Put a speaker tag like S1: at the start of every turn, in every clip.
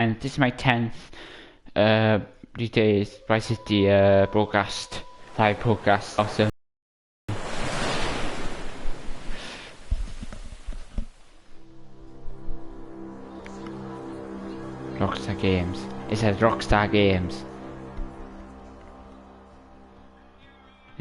S1: and this is my 10th GTA Vice City broadcast, live broadcast. Also, Rockstar Games. It says Rockstar Games.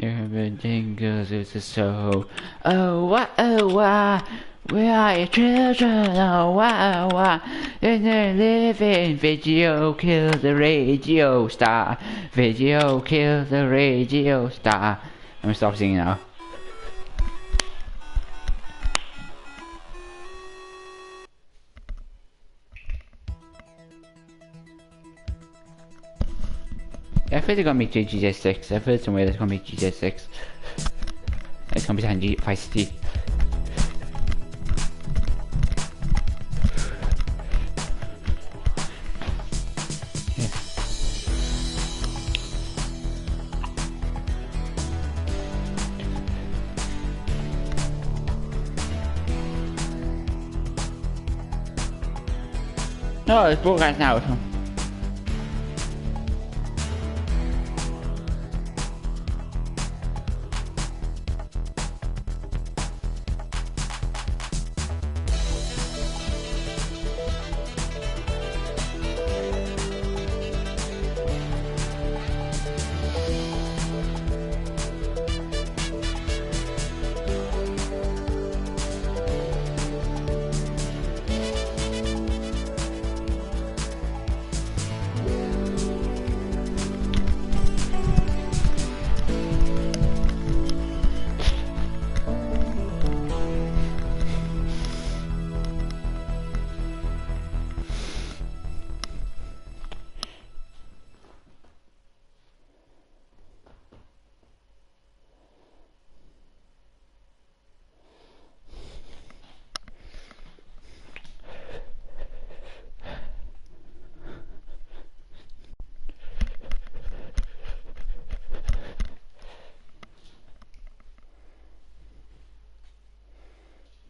S1: Everything goes with the soul. Oh, wah, we are your children. Oh, wah, in the living video, kill the radio star. Video, kill the radio star. I'm gonna stop singing now. I think they're gonna make GTA 6. I've heard somewhere that's gonna make GTA 6. It's gonna be behind Vice City. No, it's broadcast now.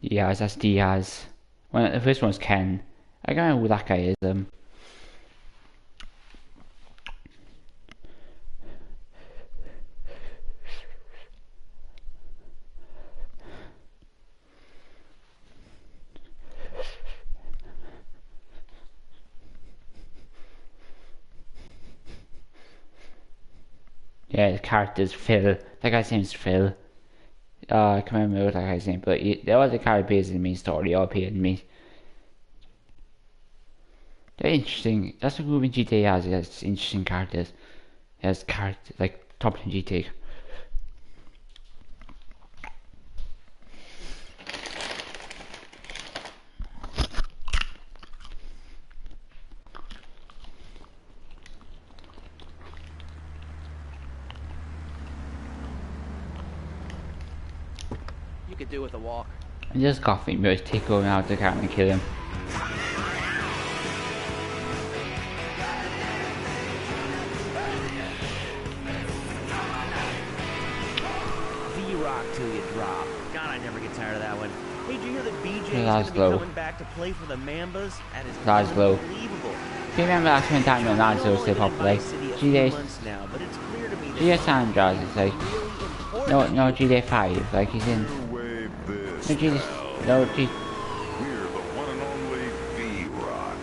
S1: Diaz, that's Diaz. Well, the first one's Ken. I don't know who that guy is. Yeah, the character's Phil. That guy's name's Phil. I can't remember what that guy's name, but there was a character based in the main story, all appeared in me. They're interesting. That's what movie GTA has. It has interesting characters. It has characters like top in GTA.
S2: You could do with a walk.
S1: And just coughing, but take going out the cat and kill him.
S2: V-Rock till you drop. God, I never get tired of that one. Hey, did you hear that BJ's
S1: That's
S2: gonna be
S1: low.
S2: coming back to play for the Mambas? That is
S1: That's low.
S2: unbelievable.
S1: Do you remember last time no, not so stay popular? GTA San Andreas is like no GTA 5, like he's in no GTA no G
S3: We're the one and only V-Rock.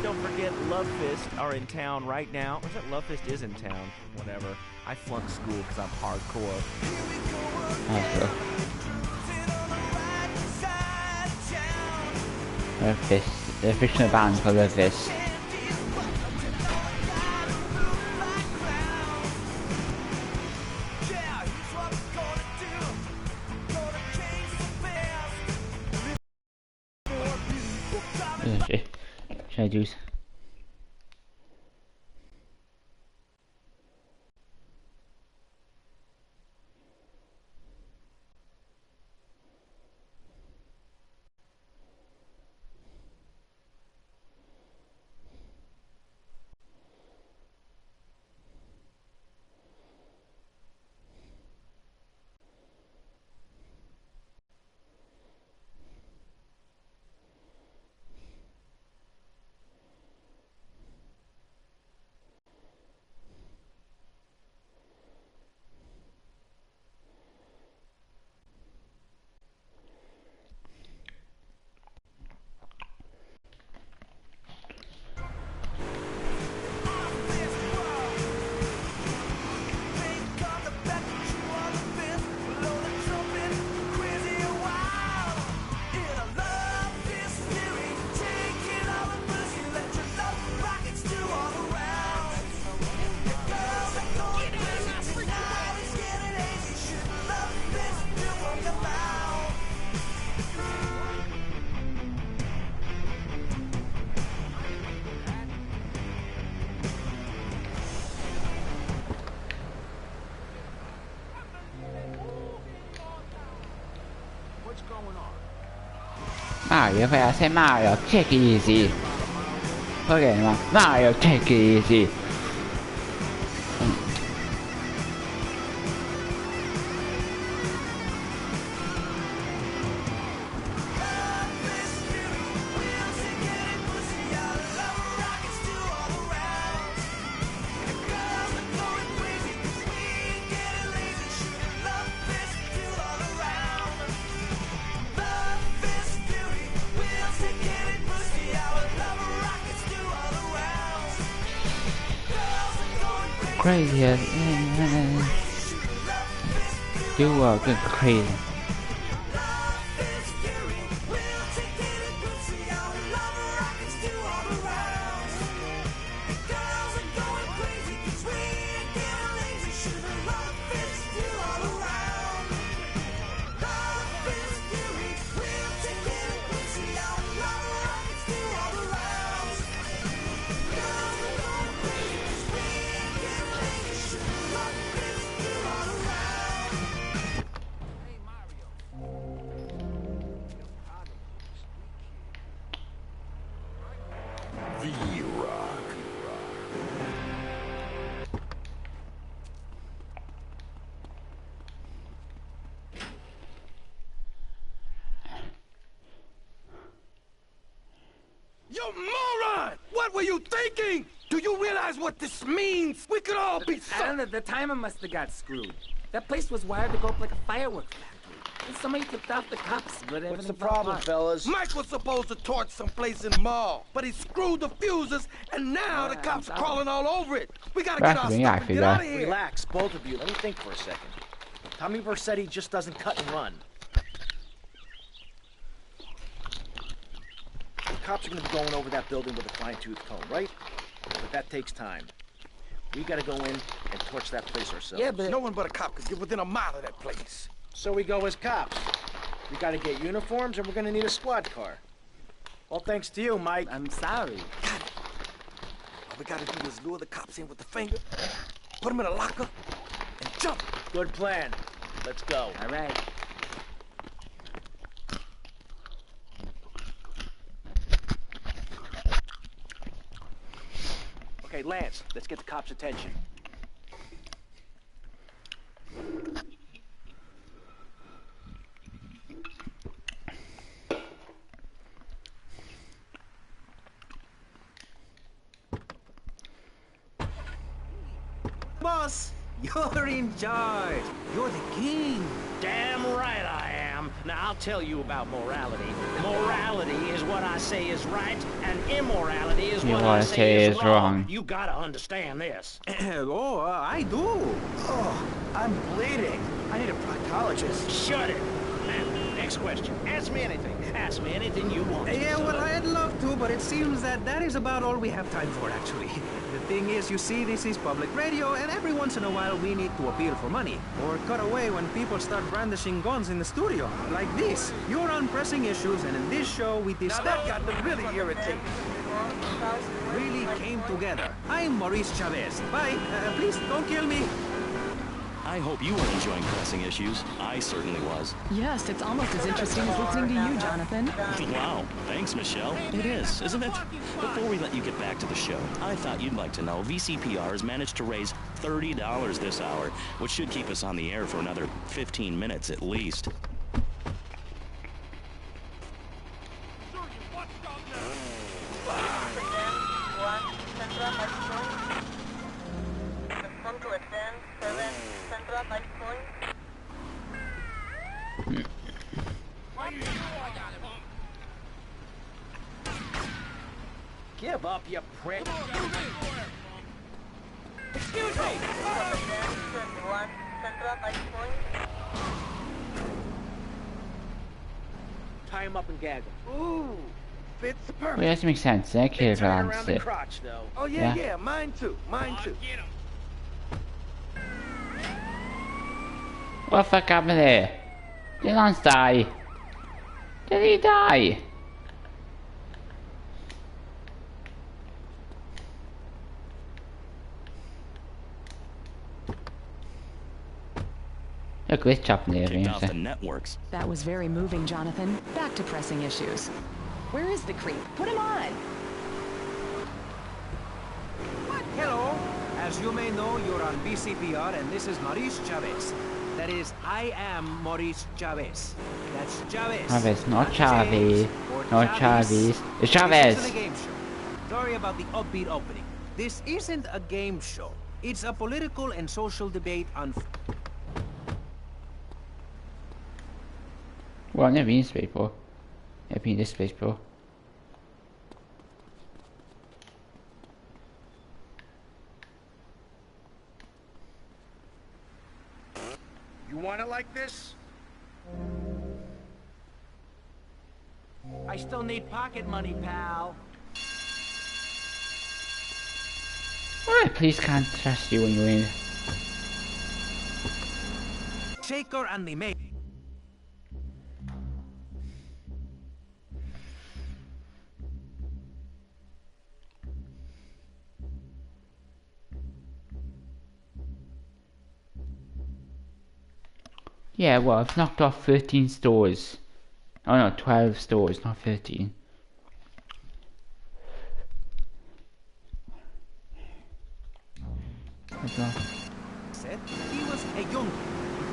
S2: Don't forget, Love Fist are in town right now. Or is that Love Fist is in town? Whatever. I flunked school because I'm hardcore.
S1: That's cool. Fist, the fictional band called The Fist. Should I juice? Mario, I say Mario, take it easy. Okay, Mario, take it easy. Crazy, you are good crazy.
S3: V-Rock.
S4: You moron! What were you thinking? Do you realize what this means? We could all be
S5: I don't know, the timer must have got screwed. That place was wired to go up like a firework factory. And somebody tipped off the cops, but
S6: What's the
S5: everything fell
S6: problem,
S5: apart.
S6: fellas?
S4: Mike was supposed to torch someplace in the mall, but he screwed the fuses, and now the cops are crawling all over it. We gotta get our
S1: Right,
S4: stuff and get out of here.
S6: Relax, both of you. Let me think for a second. Tommy Vercetti just doesn't cut and run. The cops are gonna be going over that building with a fine-tooth comb, right? But that takes time. We gotta go in and torch that place ourselves.
S5: Yeah, but
S4: No one but a cop could get within a mile of that place.
S6: So we go as cops. We gotta get uniforms, and we're gonna need a squad car. Well, thanks to you, Mike.
S5: I'm sorry.
S4: All we gotta do is lure the cops in with the finger, put them in a locker, and jump.
S6: Good plan. Let's go.
S5: All right.
S6: Okay, Lance, let's get the cops' attention.
S7: Boss, you're in charge. You're the king.
S8: Damn right I am. Now I'll tell you about morality. Morality is what I say is right, and immorality is what I say is wrong. You gotta understand this.
S7: Oh, I do.
S6: Oh, I'm bleeding. I need a proctologist.
S8: Shut it. Now, next question. Ask me anything. Ask me anything you want.
S7: Yeah, well, I'd love to, but it seems that is about all we have time for, actually. The thing is, you see, this is public radio, and every once in a while we need to appeal for money. Or cut away when people start brandishing guns in the studio. Like this. You're on pressing issues, and in this show, we
S4: Now
S7: discuss...
S4: that got them really irritated.
S7: really came together. I'm Maurice Chavez. Bye. Please, don't kill me.
S9: I hope you were enjoying pressing issues. I certainly was.
S10: Yes, it's almost as interesting as listening to you, Jonathan.
S9: Wow, thanks, Michelle. It is, isn't it? Before we let you get back to the show, I thought you'd like to know VCPR has managed to raise $30 this hour, which should keep us on the air for another 15 minutes at least.
S6: Give up, you prick.
S4: Excuse me.
S6: Tie him up and gag him.
S4: Ooh, fits
S1: Well,
S4: perfect.
S1: that makes sense. I
S6: They
S1: can't
S6: turn around
S1: answer.
S6: the crotch, though.
S4: Oh yeah,
S1: Yeah.
S4: yeah, mine too, mine too.
S1: What the fuck happened there? Did Lance die? Did he die? A glitch up near
S9: Kicked
S1: me.
S9: off the networks.
S10: That was very moving, Jonathan. Back to pressing issues. Where is the creep? Put him on!
S7: Hello. As you may know, you're on BCPR, and this is Maurice Chavez. That is, I am Maurice Chavez. That's Chavez.
S1: Chavez, not
S7: James
S1: Chavez.
S7: or
S1: Not Chavez. It's Chavez.
S7: This isn't a game show. Sorry about the upbeat opening. This isn't a game show. It's a political and social debate on...
S1: Well, I've never been this place before. I've been this place before.
S6: You want it like this?
S5: I still need pocket money, pal.
S1: Why police can't trust you when you're in?
S7: Shaker and the maid.
S1: Yeah, well, I've knocked off 13 stores. Oh no, 12 stores, not 13.
S7: Said he was a young,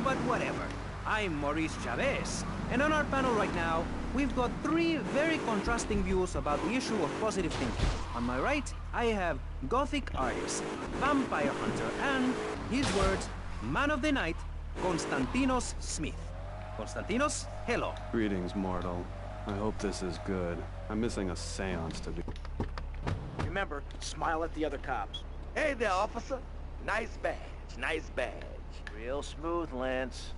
S7: but whatever. I'm Maurice Chavez, and on our panel right now, we've got three very contrasting views about the issue of positive thinking. On my right, I have Gothic artist, vampire hunter, and, his words, man of the night, Konstantinos Smith. Konstantinos, hello.
S11: Greetings, mortal. I hope this is good. I'm missing a seance to do.
S6: Remember, smile at the other cops.
S4: Hey there, officer. Nice badge, nice badge.
S6: Real smooth, Lance.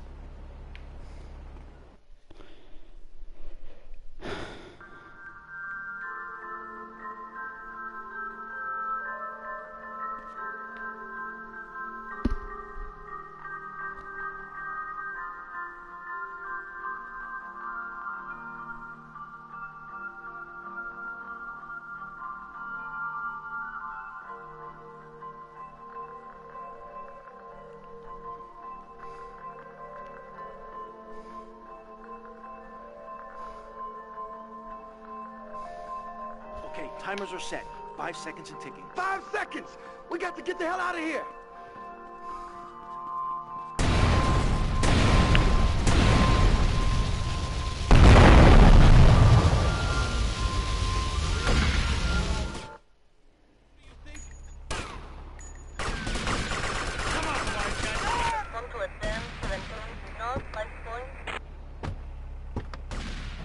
S6: Okay, timers are set. 5 seconds and ticking.
S4: 5 seconds! We got to get the hell out of here!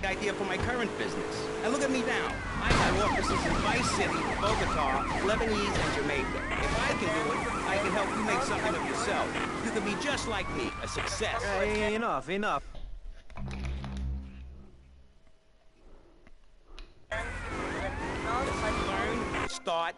S12: Idea for my current business. And look at me now. I have offices in Vice City, Bogota, Lebanese, and Jamaica. If I can do it, I can help you make something of yourself. You can be just like me, a success.
S7: Enough, enough.
S12: Start.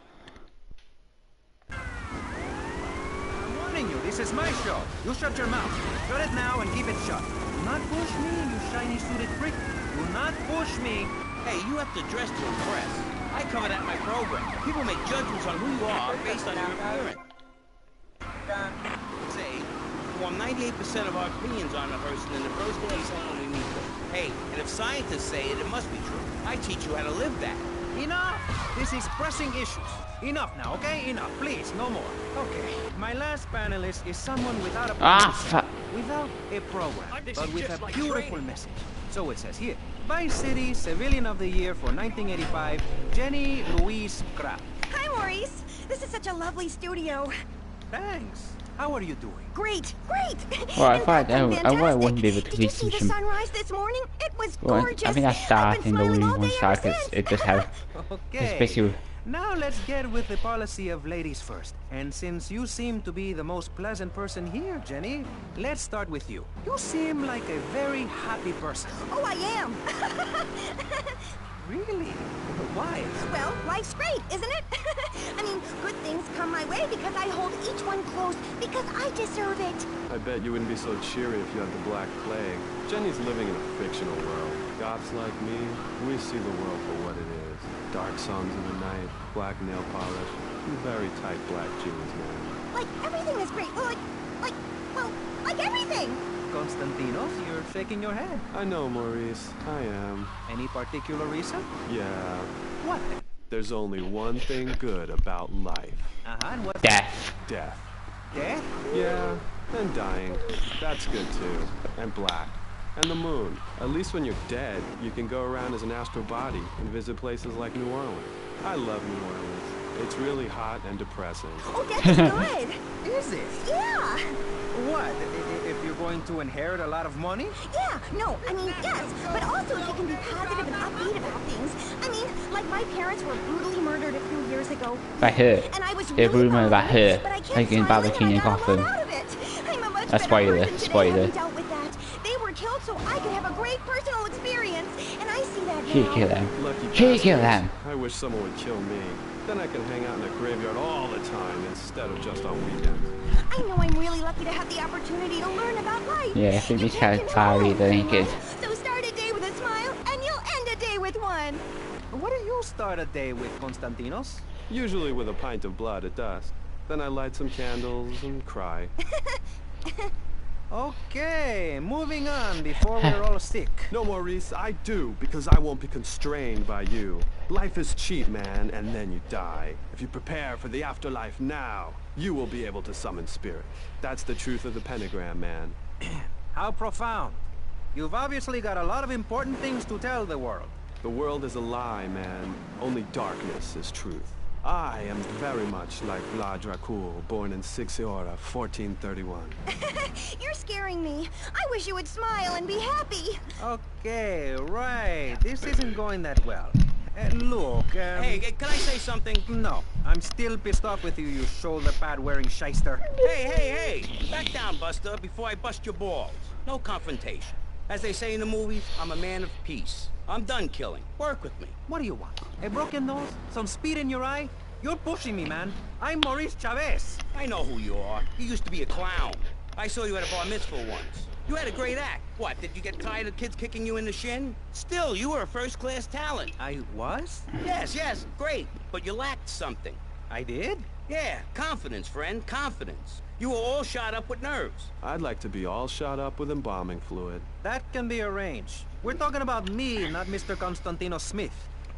S7: I'm warning you, this is my show. You shut your mouth. Shut it now and keep it shut. Do not push me, you shiny suited freak. Do not push me.
S12: Hey, you have to dress to impress. I cover that in my program. People make judgments on who you are based on your appearance. Say, form 98% of our opinions on a person in the first day or second we meet them. Hey, and if scientists say it, it must be true. I teach you how to live that.
S7: Enough! This is pressing issues. Enough now, okay? Enough, please, no more. Okay, my last panelist is someone without a program, without a program, but with a beautiful message. So it says here, Vice City Civilian of the Year for 1985, Jenny Louise Kraft.
S13: Hi, Maurice. This is such a lovely studio.
S7: Thanks. How are you doing?
S13: Great, great.
S1: Well, I thought I wouldn't be able to
S13: Did you see the
S1: some.
S13: sunrise this morning? It was
S1: Well,
S13: gorgeous.
S1: I think I started in the room one side because it just had. It's basically.
S7: Now let's get with the policy of ladies first. And since you seem to be the most pleasant person here, Jenny, let's start with you. You seem like a very happy person.
S13: Oh, I am.
S7: Really? Why?
S13: Well, life's great, isn't it? I mean, good things come my way because I hold each one close because I deserve it.
S11: I bet you wouldn't be so cheery if you had the Black Plague. Jenny's living in a fictional world. Cops like me, we see the world for what it is. Dark songs of the night, black nail polish, and very tight black jeans, man.
S13: Like, everything is great. Well, like everything.
S7: Konstantinos, you're shaking your head.
S11: I know, Maurice. I am.
S7: Any particular reason?
S11: Yeah.
S7: What then?
S11: There's only one thing good about life.
S7: And what's
S1: Death.
S11: Death.
S7: Death?
S11: Yeah, and dying. That's good too. And black. And the moon. At least when you're dead, you can go around as an astral body and visit places like New Orleans. I love New Orleans. It's really hot and depressing.
S13: Oh, that's good.
S7: Is it?
S13: Yeah.
S7: What? If you're going to inherit a lot of money?
S13: Yeah, no, I mean, yes, but also if you can be positive and upbeat about things. I mean, like my parents were brutally murdered a few years ago.
S1: By her.
S13: And I was
S1: They're
S13: really
S1: rumoured about her.
S13: but I kept
S1: Taking
S13: smiling
S1: Barbecue
S13: and
S1: in
S13: I got a
S1: Gotham.
S13: lot out of it. I'm a much
S1: A
S13: better
S1: spoiler,
S13: person today
S1: spoiler.
S13: having dealt with that. They were killed so I could have a great personal experience, and I see that
S1: She
S13: now.
S1: killed them.
S11: Lucky
S1: She killed
S11: bastards.
S1: them.
S11: I wish someone would kill me. Then I can hang out in the graveyard all the time instead of just on weekends.
S13: I know I'm really lucky to have the opportunity to learn about life.
S1: Yeah, I think this has Barry the Naked.
S13: So start a day with a smile, and you'll end a day with one.
S7: What do you start a day with, Konstantinos?
S11: Usually with a pint of blood at dusk. Then I light some candles and cry.
S7: Okay, moving on before we're all sick.
S11: No, Maurice, I do, because I won't be constrained by you. Life is cheap, man, and then you die. If you prepare for the afterlife now, you will be able to summon spirit. That's the truth of the pentagram, man.
S7: How profound. You've obviously got a lot of important things to tell the world.
S11: The world is a lie, man. Only darkness is truth. I am very much like Vlad Dracul, born in Sixiora, 1431.
S13: You're scaring me. I wish you would smile and be happy.
S7: Okay, right. This isn't going that well. Look,
S12: Hey, can I say something?
S7: No, I'm still pissed off with you, you shoulder pad wearing shyster.
S12: Hey! Back down, Buster, before I bust your balls. No confrontation. As they say in the movies, I'm a man of peace. I'm done killing. Work with me.
S7: What do you want? A broken nose? Some speed in your eye? You're pushing me, man. I'm Maurice Chavez.
S12: I know who you are. You used to be a clown. I saw you at a bar mitzvah once. You had a great act. What, did you get tired of kids kicking you in the shin? Still, you were a first-class talent.
S7: I was?
S12: Yes, great. But you lacked something.
S7: I did?
S12: Yeah, confidence, friend, confidence. You were all shot up with nerves.
S11: I'd like to be all shot up with embalming fluid.
S7: That can be arranged. We're talking about me, not Mr. Constantino Smith.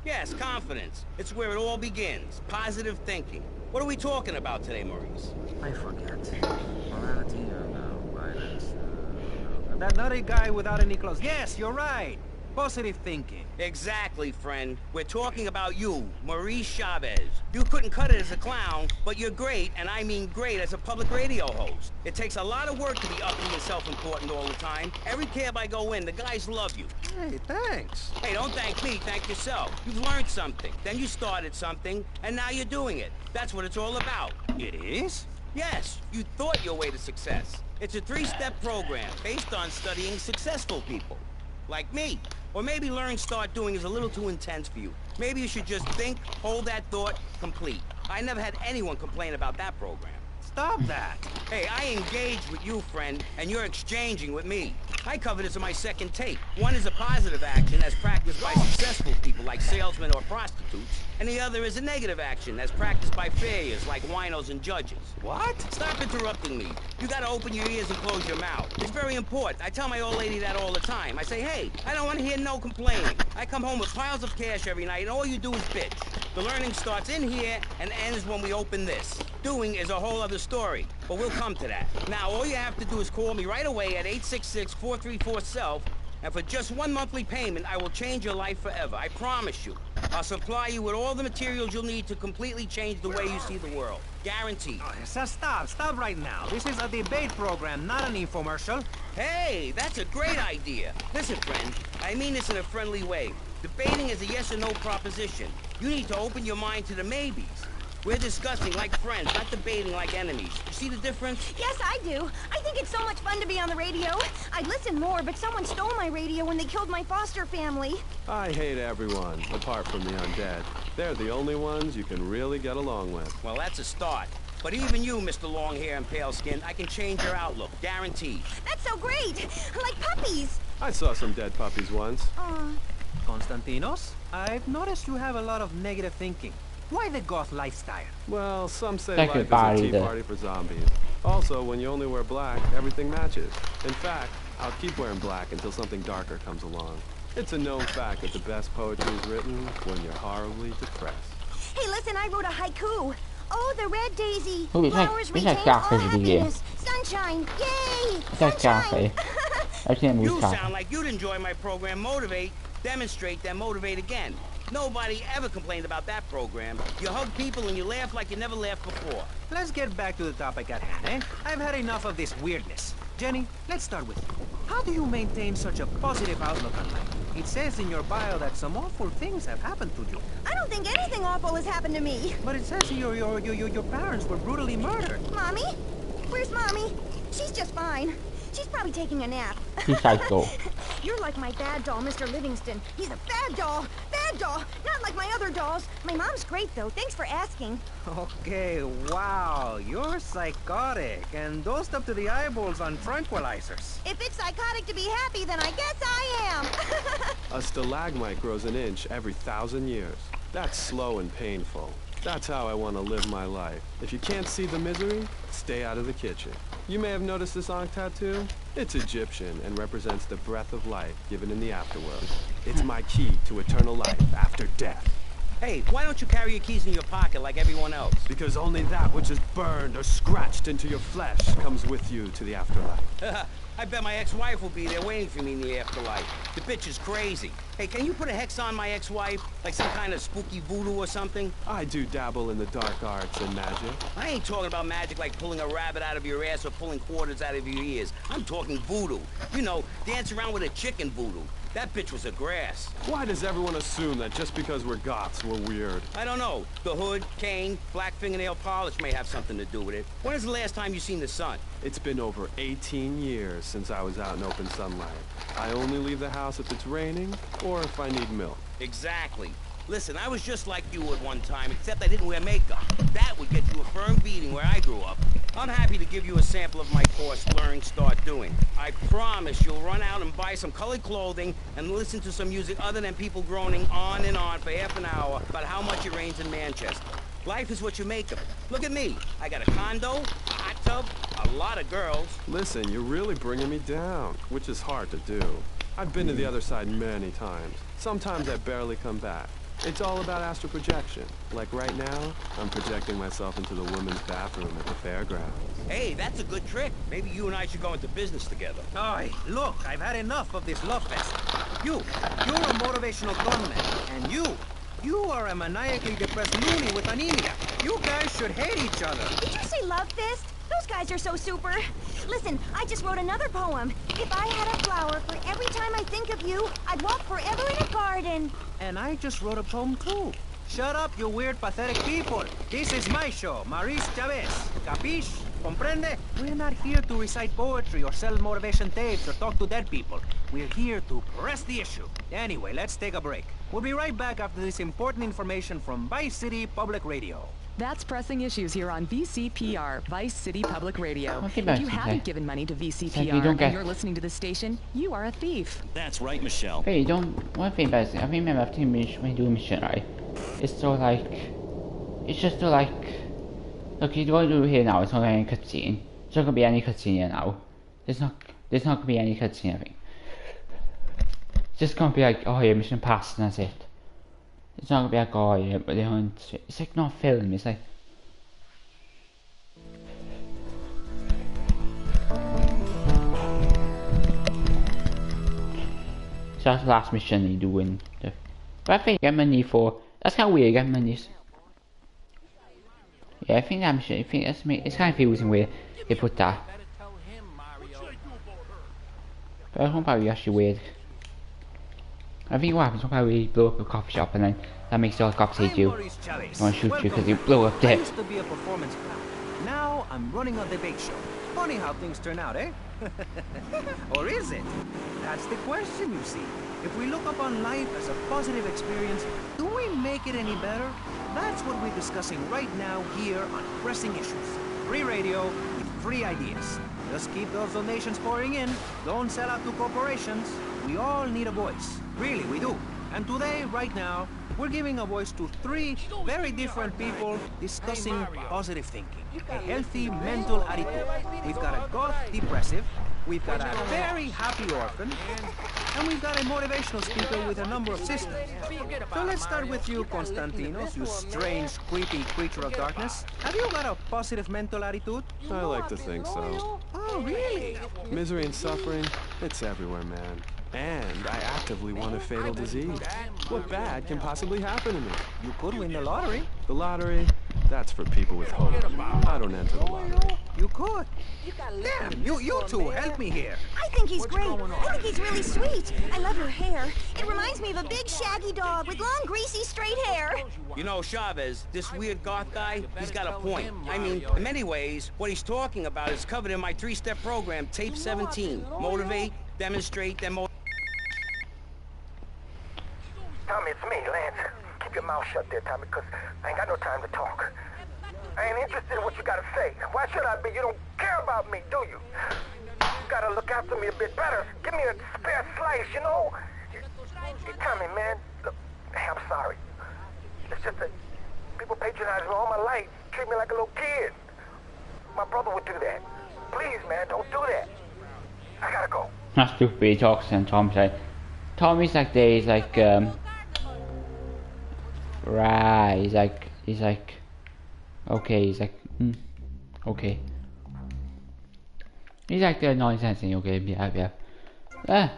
S12: Yes, confidence. It's where it all begins. Positive thinking. What are we talking about today, Maurice?
S7: I forget. Morality and violence. That nutty guy without any clothes. Yes, you're right. Positive thinking.
S12: Exactly, friend. We're talking about you, Maurice Chavez. You couldn't cut it as a clown, but you're great, and I mean great, as a public radio host. It takes a lot of work to be uppity and self-important all the time. Every cab I go in, the guys love you.
S7: Hey, thanks.
S12: Hey, don't thank me, thank yourself. You've learned something, then you started something, and now you're doing it. That's what it's all about.
S7: It is?
S12: Yes, you thought your way to success. It's a 3-step program based on studying successful people. Like me. Or maybe learn start doing is a little too intense for you. Maybe you should just think, hold that thought, complete. I never had anyone complain about that program.
S7: Stop that.
S12: Hey, I engaged with you, friend, and you're exchanging with me. I cover this in my second tape. One is a positive action as practiced by successful people like salesmen or prostitutes, and the other is a negative action as practiced by failures like winos and judges.
S7: What?
S12: Stop interrupting me. You gotta open your ears and close your mouth. It's very important. I tell my old lady that all the time. I say, hey, I don't want to hear no complaining. I come home with piles of cash every night, and all you do is bitch. The learning starts in here and ends when we open this. Doing is a whole other story, but we'll come to that. Now, all you have to do is call me right away at 866-434-SELF, and for just one monthly payment, I will change your life forever. I promise you. I'll supply you with all the materials you'll need to completely change the way you see the world. Guaranteed.
S7: Oh, so stop right now. This is a debate program, not an infomercial.
S12: Hey, that's a great idea. Listen, friend, I mean this in a friendly way. Debating is a yes or no proposition. You need to open your mind to the maybes. We're discussing like friends, not debating like enemies. You see the difference?
S13: Yes, I do. I think it's so much fun to be on the radio. I'd listen more, but someone stole my radio when they killed my foster family.
S11: I hate everyone, apart from the undead. They're the only ones you can really get along with.
S12: Well, that's a start. But even you, Mr. Long Hair and Pale Skin, I can change your outlook. Guaranteed.
S13: That's so great. Like puppies.
S11: I saw some dead puppies once.
S7: Konstantinos, I've noticed you have a lot of negative thinking. Why the goth lifestyle?
S11: Well, some say
S1: Thank you,
S11: life is a tea
S1: Barry.
S11: party for zombies. Also, when you only wear black, everything matches. In fact, I'll keep wearing black until something darker comes along. It's a known fact that the best poetry is written when you're horribly depressed.
S13: Hey, listen, I wrote a haiku. Oh, the red daisy.
S1: Oh, it's
S13: Flowers
S1: like
S13: retain all
S1: Garfield again.
S13: happiness. Sunshine. Yay!
S1: It's like Garfield. I can't
S12: You
S1: move
S12: sound like you'd enjoy my program, Motivate, Demonstrate, then Motivate Again. Nobody ever complained about that program. You hug people and you laugh like you never laughed before.
S7: Let's get back to the topic at hand, eh? I've had enough of this weirdness. Jenny, let's start with you. How do you maintain such a positive outlook on life? It says in your bio that some awful things have happened to you.
S13: I don't think anything awful has happened to me.
S7: But it says your parents were brutally murdered.
S13: Mommy? Where's Mommy? She's just fine. She's probably taking a nap.
S1: He's psycho.
S13: You're like my bad doll, Mr. Livingston. He's a bad doll. Bad doll. Not like my other dolls. My mom's great, though. Thanks for asking.
S7: Okay, wow. You're psychotic and dosed up to the eyeballs on tranquilizers.
S13: If it's psychotic to be happy, then I guess I am.
S11: A stalagmite grows an inch every 1,000 years. That's slow and painful. That's how I want to live my life. If you can't see the misery, stay out of the kitchen. You may have noticed this Ankh tattoo. It's Egyptian and represents the breath of life given in the afterworld. It's my key to eternal life after death.
S12: Hey, why don't you carry your keys in your pocket like everyone else?
S11: Because only that which is burned or scratched into your flesh comes with you to the afterlife.
S12: I bet my ex-wife will be there waiting for me in the afterlife. The bitch is crazy. Hey, can you put a hex on my ex-wife? Like some kind of spooky voodoo or something?
S11: I do dabble in the dark arts and magic.
S12: I ain't talking about magic like pulling a rabbit out of your ass or pulling quarters out of your ears. I'm talking voodoo. You know, dance around with a chicken voodoo. That bitch was a grass.
S11: Why does everyone assume that just because we're goths, we're weird?
S12: I don't know. The hood, cane, black fingernail polish may have something to do with it. When is the last time you seen the sun?
S11: It's been over 18 years since I was out in open sunlight. I only leave the house if it's raining or if I need milk.
S12: Exactly. Listen, I was just like you at one time, except I didn't wear makeup. That would get you a firm beating where I grew up. I'm happy to give you a sample of my course, Learn, Start Doing. I promise you'll run out and buy some colored clothing and listen to some music other than people groaning on and on for half an hour about how much it rains in Manchester. Life is what you make of it. Look at me. I got a condo, a hot tub, a lot of girls.
S11: Listen, you're really bringing me down, which is hard to do. I've been to the other side many times. Sometimes I barely come back. It's all about astral projection. Like right now, I'm projecting myself into the women's bathroom at the fairgrounds.
S12: Hey, that's a good trick. Maybe you and I should go into business together.
S7: Oi, look, I've had enough of this love fest. You're a motivational gunman, and you are a maniacally depressed loony with anemia. You guys should hate each other.
S13: Did you say love fist? Those guys are so super. Listen, I just wrote another poem. If I had a flower for every time I think of you, I'd walk forever in a garden.
S7: And I just wrote a poem too. Shut up, you weird, pathetic people. This is my show, Maurice Chavez. Capiche? Comprende? We're not here to recite poetry or sell motivation tapes or talk to dead people. We're here to press the issue. Anyway, let's take a break. We'll be right back after this important information from Vice City Public Radio.
S10: That's Pressing Issues here on VCPR, Vice City Public Radio.
S1: Okay,
S10: If you haven't given money to VCPR and you're listening to the station, you are a thief.
S9: That's right, Michelle.
S1: Hey, one thing about it, I remember after when you do a mission, right? It's so like, it's just so like, look, you don't do here now, it's not going to be any cutscene. There's not going to be any cutscene here now. There's not going to be any cutscene, I think. It's just going to be like, oh yeah, mission passed and that's it. It's not gonna be like, oh yeah, but they don't. It's like not film, it's like. So that's the last mission you do in the. But I think you get money for. That's kind of weird, get money. Yeah, I think that mission. I think that's it's kind of confusing where they put that. But I think probably actually weird. I think what happens when we blow up a coffee shop and then that makes all the cops hate you. I want to shoot you because you blow up there.
S7: I used to be a performance clown. Now I'm running a debate show. Funny how things turn out, eh? Or is it? That's the question, you see. If we look upon life as a positive experience, do we make it any better? That's what we're discussing right now here on Pressing Issues. Free radio with free ideas. Just keep those donations pouring in. Don't sell out to corporations. We all need a voice. Really, we do. And today, right now, we're giving a voice to 3 very different people discussing positive thinking. A healthy mental attitude. We've got a goth depressive, we've got a very happy orphan, and we've got a motivational speaker with a number of systems. So let's start with you, Konstantinos, you strange, creepy creature of darkness. Have you got a positive mental attitude?
S11: I like to think so.
S7: Oh, really?
S11: Misery and suffering, it's everywhere, man. And I actively want a fatal disease. What bad can possibly happen to me?
S7: You could win the lottery.
S11: The lottery? That's for people with hope. I don't enter the lottery.
S7: You could. Damn, you two, help me here.
S13: I think he's great. I think he's really sweet. I love your hair. It reminds me of a big shaggy dog with long, greasy, straight hair.
S12: You know, Chavez, this weird goth guy, he's got a point. I mean, in many ways, what he's talking about is covered in my 3-step program, Tape 17. Motivate, demonstrate, then
S14: Tommy, it's me, Lance. Keep your mouth shut there, Tommy, because I ain't got no time to talk. I ain't interested in what you gotta say. Why should I be? You don't care about me, do you? You gotta look after me a bit better. Give me a spare slice, you know? Hey, Tommy, man, look, hey, I'm sorry. It's just that people patronize me all my life, treat me like a little kid. My brother would do that. Please, man, don't do that. I gotta go.
S1: That's stupid. He talks and Tom's like, Tommy's like there. He's like, right. He's like, okay. He's like, okay. He's like the nonsense thing. Okay, yeah.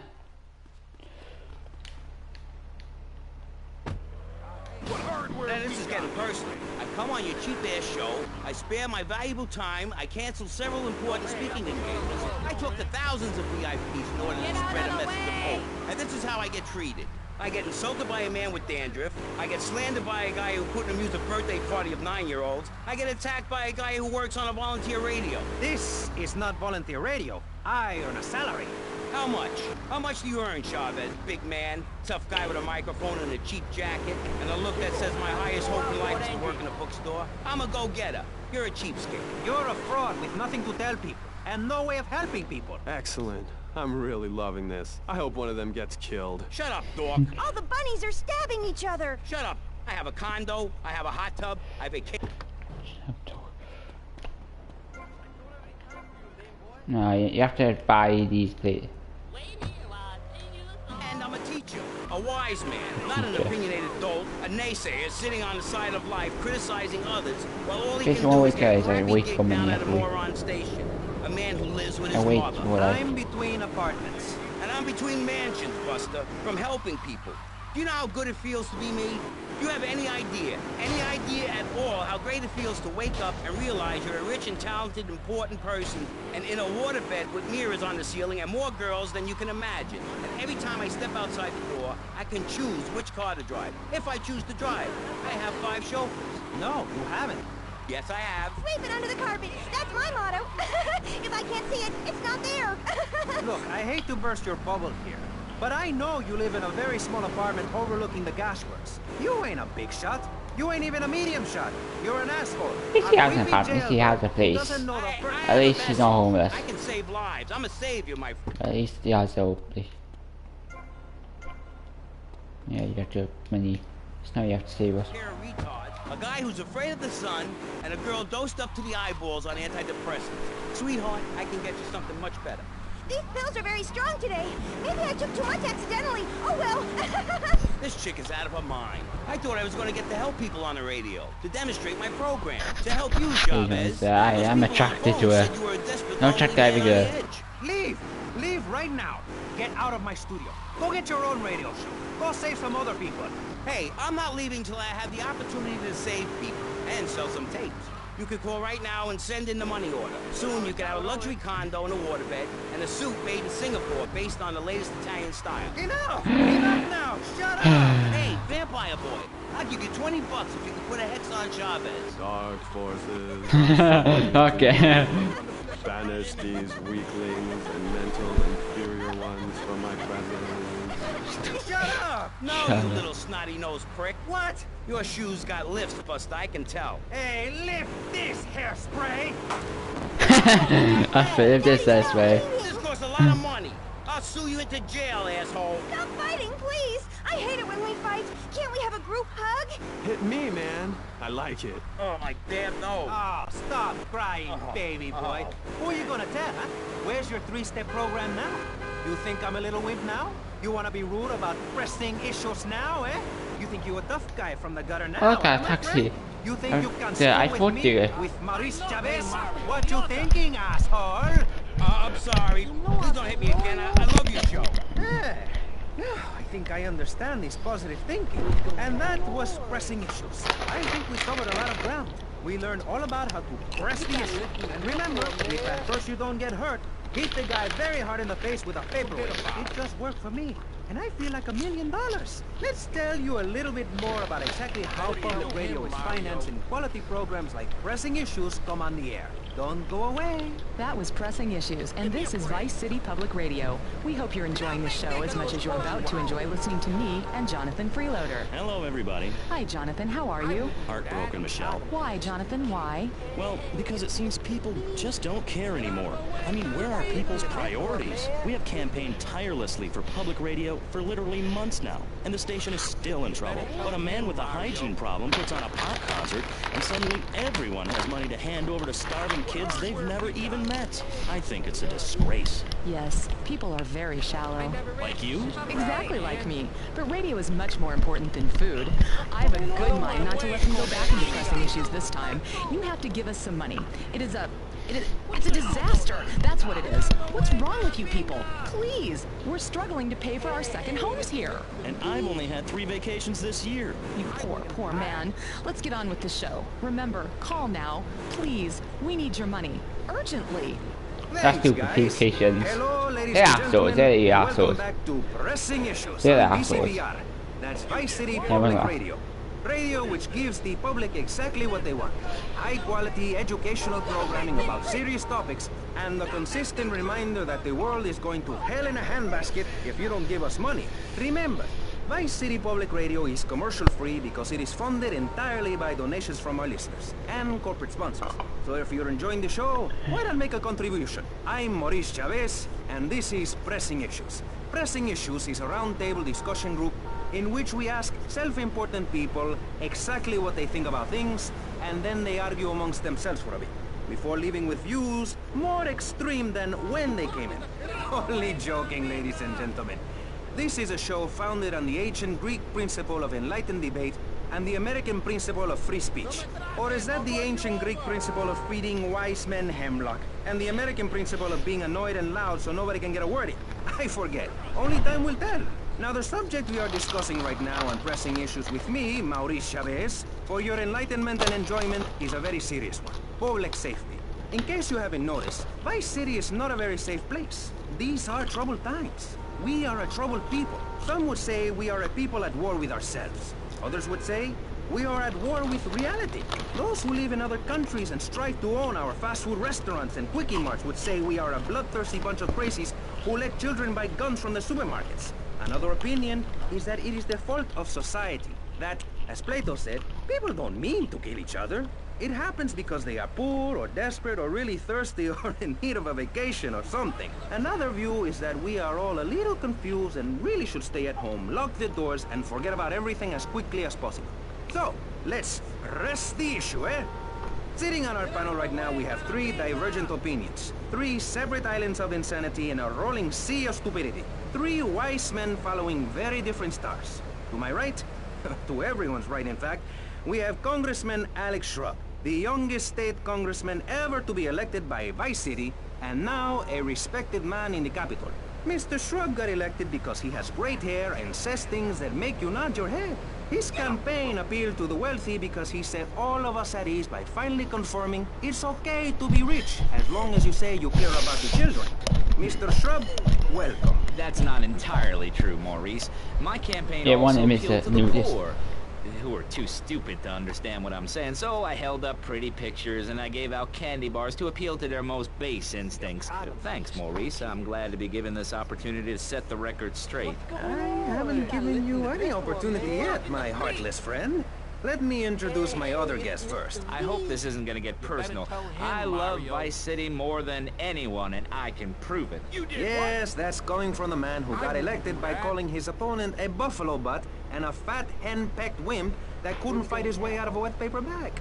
S12: And this is getting personal. I come on your cheap-ass show, I spare my valuable time, I cancel several important speaking engagements, I talk to thousands of VIPs in order to spread a message of hope. And this is how I get treated. I get insulted by a man with dandruff, I get slandered by a guy who couldn't amuse a birthday party of 9-year-olds, I get attacked by a guy who works on a volunteer radio.
S7: This is not volunteer radio. I earn a salary.
S12: How much? How much do you earn, Chavez? Big man, tough guy with a microphone and a cheap jacket, and a look that says my highest hope in life is to work in a bookstore? I'm a go-getter. You're a cheapskate.
S7: You're a fraud with nothing to tell people, and no way of helping people.
S11: Excellent. I'm really loving this. I hope one of them gets killed.
S12: Shut up, dork.
S13: All the bunnies are stabbing each other.
S12: Shut up. I have a condo, I have a hot tub, I have a cake.
S1: No, you have to buy these plates.
S12: And I'm a teacher, a wise man, not an opinionated dolt, a naysayer sitting on the side of life criticizing others while all he can do is get a crappy gig down at a moron station. A man who lives with his mother.
S7: I'm between apartments.
S12: And I'm between mansions, Buster, from helping people. Do you know how good it feels to be me? Do you have any idea at all how great it feels to wake up and realize you're a rich and talented, important person and in a waterbed with mirrors on the ceiling and more girls than you can imagine. And every time I step outside the door, I can choose which car to drive. If I choose to drive, I have 5 chauffeurs.
S7: No, you haven't.
S12: Yes, I have.
S13: Sweep it under the carpet. That's my motto. If I can't see it, it's not there.
S7: Look, I hate to burst your bubble here, but I know you live in a very small apartment overlooking the gasworks. You ain't a big shot. You ain't even a medium shot. You're an asshole.
S1: At least he has an apartment. At least he has a place. At least he's not homeless.
S12: I can save lives. I'm a savior, my friend.
S1: At least he has a place. Yeah, you got your money. So now you have to save us.
S12: A guy who's afraid of the sun, and a girl dosed up to the eyeballs on antidepressants. Sweetheart, I can get you something much better.
S13: These pills are very strong today. Maybe I took too much accidentally. Oh well.
S12: This chick is out of her mind. I thought I was going to get to help people on the radio, to demonstrate my program, to help you, Chavez.
S1: I am attracted to her. I'm attracted to every girl.
S7: Leave right now. Get out of my studio. Go get your own radio show. Go save some other people.
S12: Hey, I'm not leaving till I have the opportunity to save people and sell some tapes. You could call right now and send in the money order. Soon you can have a luxury condo and a waterbed and a suit made in Singapore based on the latest Italian style.
S7: Enough! Enough now! Shut up!
S12: Hey, Vampire Boy, I'll give you $20 if you can put a hex on Chavez.
S11: Dark forces.
S1: Okay.
S11: Banish these weaklings and mental inferior ones from my presence.
S12: Shut up! No, you little snotty-nosed prick.
S7: What?
S12: Your shoes got lifts, Buster, I can tell.
S7: Hey, lift this hairspray!
S1: I feel this way.
S12: This costs a lot of money. I'll sue you into jail, asshole.
S13: Stop fighting, please. I hate it when we fight. Can't we have a group hug?
S11: Hit me, man. I like it.
S12: Oh, my damn nose.
S7: Oh, stop crying, baby boy. Who are you gonna tell, huh? Where's your 3-step program now? You think I'm a little wimp now? You wanna be rude about pressing issues now, eh? You think you're a tough guy from the gutter now?
S1: Okay, taxi.
S7: You think you can
S1: I
S7: sit
S1: thought
S7: with
S1: you.
S7: me, with Maurice Chavez? What you thinking, asshole?
S12: I'm sorry. Please don't hit me again. I love your show.
S7: I think I understand this positive thinking. And that was pressing issues. I think we covered a lot of ground. We learned all about how to press the issue. And remember, if at first you don't get hurt, hit the guy very hard in the face with a paperweight. It just worked for me. And I feel like $1 million. Let's tell you a little bit more about exactly how public radio is financing quality programs like Pressing Issues come on the air. Don't go away.
S10: That was Pressing Issues, and this is Vice City Public Radio. We hope you're enjoying the show as much as you're about to enjoy listening to me and Jonathan Freeloader.
S9: Hello, everybody.
S10: Hi, Jonathan. How are you?
S9: Heartbroken, Michelle.
S10: Why, Jonathan? Why?
S9: Well, because it seems people just don't care anymore. I mean, where are people's priorities? We have campaigned tirelessly for public radio for literally months now, and the station is still in trouble. But a man with a hygiene problem puts on a pop concert, and suddenly everyone has money to hand over to starving kids they've never even met. I think it's a disgrace.
S10: Yes, people are very shallow.
S9: Like you?
S10: Exactly like me. But radio is much more important than food. I have a good mind not to let them go back into Pressing Issues this time. You have to give us some money. It's a disaster. That's what it is. What's wrong with you people? Please, we're struggling to pay for our second homes here.
S9: And I've only had 3 vacations this year.
S10: You poor man. Let's get on with the show. Remember, call now. Please, we need your money. Urgently.
S1: That's stupid vacations.
S7: Hello, ladies
S1: They're
S7: and
S1: assholes.
S7: gentlemen.
S1: They're
S7: Welcome
S1: assholes.
S7: back to Pressing Issues
S1: They're
S7: on
S1: assholes.
S7: VCPR. That's Vice City
S1: Yeah,
S7: Public
S1: well.
S7: Radio. Radio which gives the public exactly what they want. High-quality educational programming about serious topics and the consistent reminder that the world is going to hell in a handbasket if you don't give us money. Remember, Vice City Public Radio is commercial-free because it is funded entirely by donations from our listeners and corporate sponsors. So if you're enjoying the show, why not make a contribution? I'm Maurice Chavez, and this is Pressing Issues. Pressing Issues is a roundtable discussion group in which we ask self-important people exactly what they think about things, and then they argue amongst themselves for a bit, before leaving with views more extreme than when they came in. Only joking, ladies and gentlemen. This is a show founded on the ancient Greek principle of enlightened debate and the American principle of free speech. Or is that the ancient Greek principle of feeding wise men hemlock, and the American principle of being annoyed and loud so nobody can get a word in? I forget. Only time will tell. Now, the subject we are discussing right now on Pressing Issues with me, Maurice Chavez, for your enlightenment and enjoyment, is a very serious one. Public safety. In case you haven't noticed, Vice City is not a very safe place. These are troubled times. We are a troubled people. Some would say we are a people at war with ourselves. Others would say we are at war with reality. Those who live in other countries and strive to own our fast food restaurants and quickie marts would say we are a bloodthirsty bunch of crazies who let children buy guns from the supermarkets. Another opinion is that it is the fault of society. That, as Plato said, people don't mean to kill each other. It happens because they are poor or desperate or really thirsty or in need of a vacation or something. Another view is that we are all a little confused and really should stay at home, lock the doors, and forget about everything as quickly as possible. So, let's press the issue, eh? Sitting on our panel right now, we have 3 divergent opinions. 3 separate islands of insanity in a rolling sea of stupidity. 3 wise men following very different stars. To my right, to everyone's right in fact, we have Congressman Alex Shrub, the youngest state congressman ever to be elected by Vice City, and now a respected man in the Capitol. Mr. Shrub got elected because he has great hair and says things that make you nod your head. His campaign appealed to the wealthy because he set all of us at ease by finally confirming it's okay to be rich as long as you say you care about the children. Mr. Shrub, welcome.
S15: That's not entirely true, Maurice. My campaign
S1: Yeah, one
S15: also
S1: image
S15: appealed to
S1: that
S15: the
S1: knew this.
S15: poor, who are too stupid to understand what I'm saying. So I held up pretty pictures and I gave out candy bars to appeal to their most base instincts. Thanks, Maurice. I'm glad to be given this opportunity to set the record straight.
S7: I haven't given you any opportunity yet, my heartless friend. Let me introduce my other guest first.
S15: I hope this isn't gonna get personal. I love Vice City more than anyone, and I can prove it.
S7: Yes, that's coming from the man who got elected by calling his opponent a buffalo butt and a fat hen-pecked wimp that couldn't fight his way out of a wet paper bag.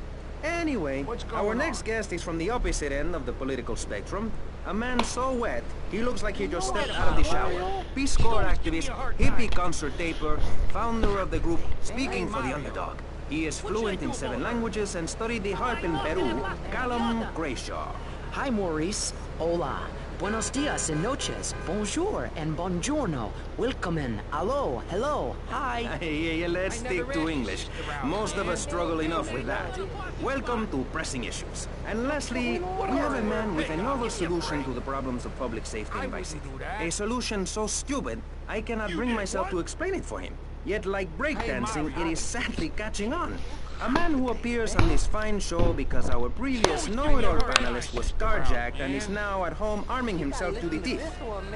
S7: Anyway, our next guest is from the opposite end of the political spectrum. A man so wet, he looks like he just stepped out of the shower. Peace Corps activist, hippie concert taper, founder of the group Speaking for the Underdog. He is fluent in 7 languages and studied the harp in Peru, Callum Grayshaw.
S16: Hi, Maurice. Hola. Buenos dias and noches. Bonjour and buongiorno. Welcome in. Hello. Hello. Hi.
S7: Hey, let's stick to English. Most of us struggle enough with that. Welcome to Pressing Issues. And lastly, we have a man with a novel solution to the problems of public safety in Vice City. A solution so stupid, I cannot bring myself to explain it for him. Yet, like breakdancing, it is sadly catching on. A man who appears on this fine show because our previous know-it-all panelist was carjacked and is now at home arming himself to the teeth.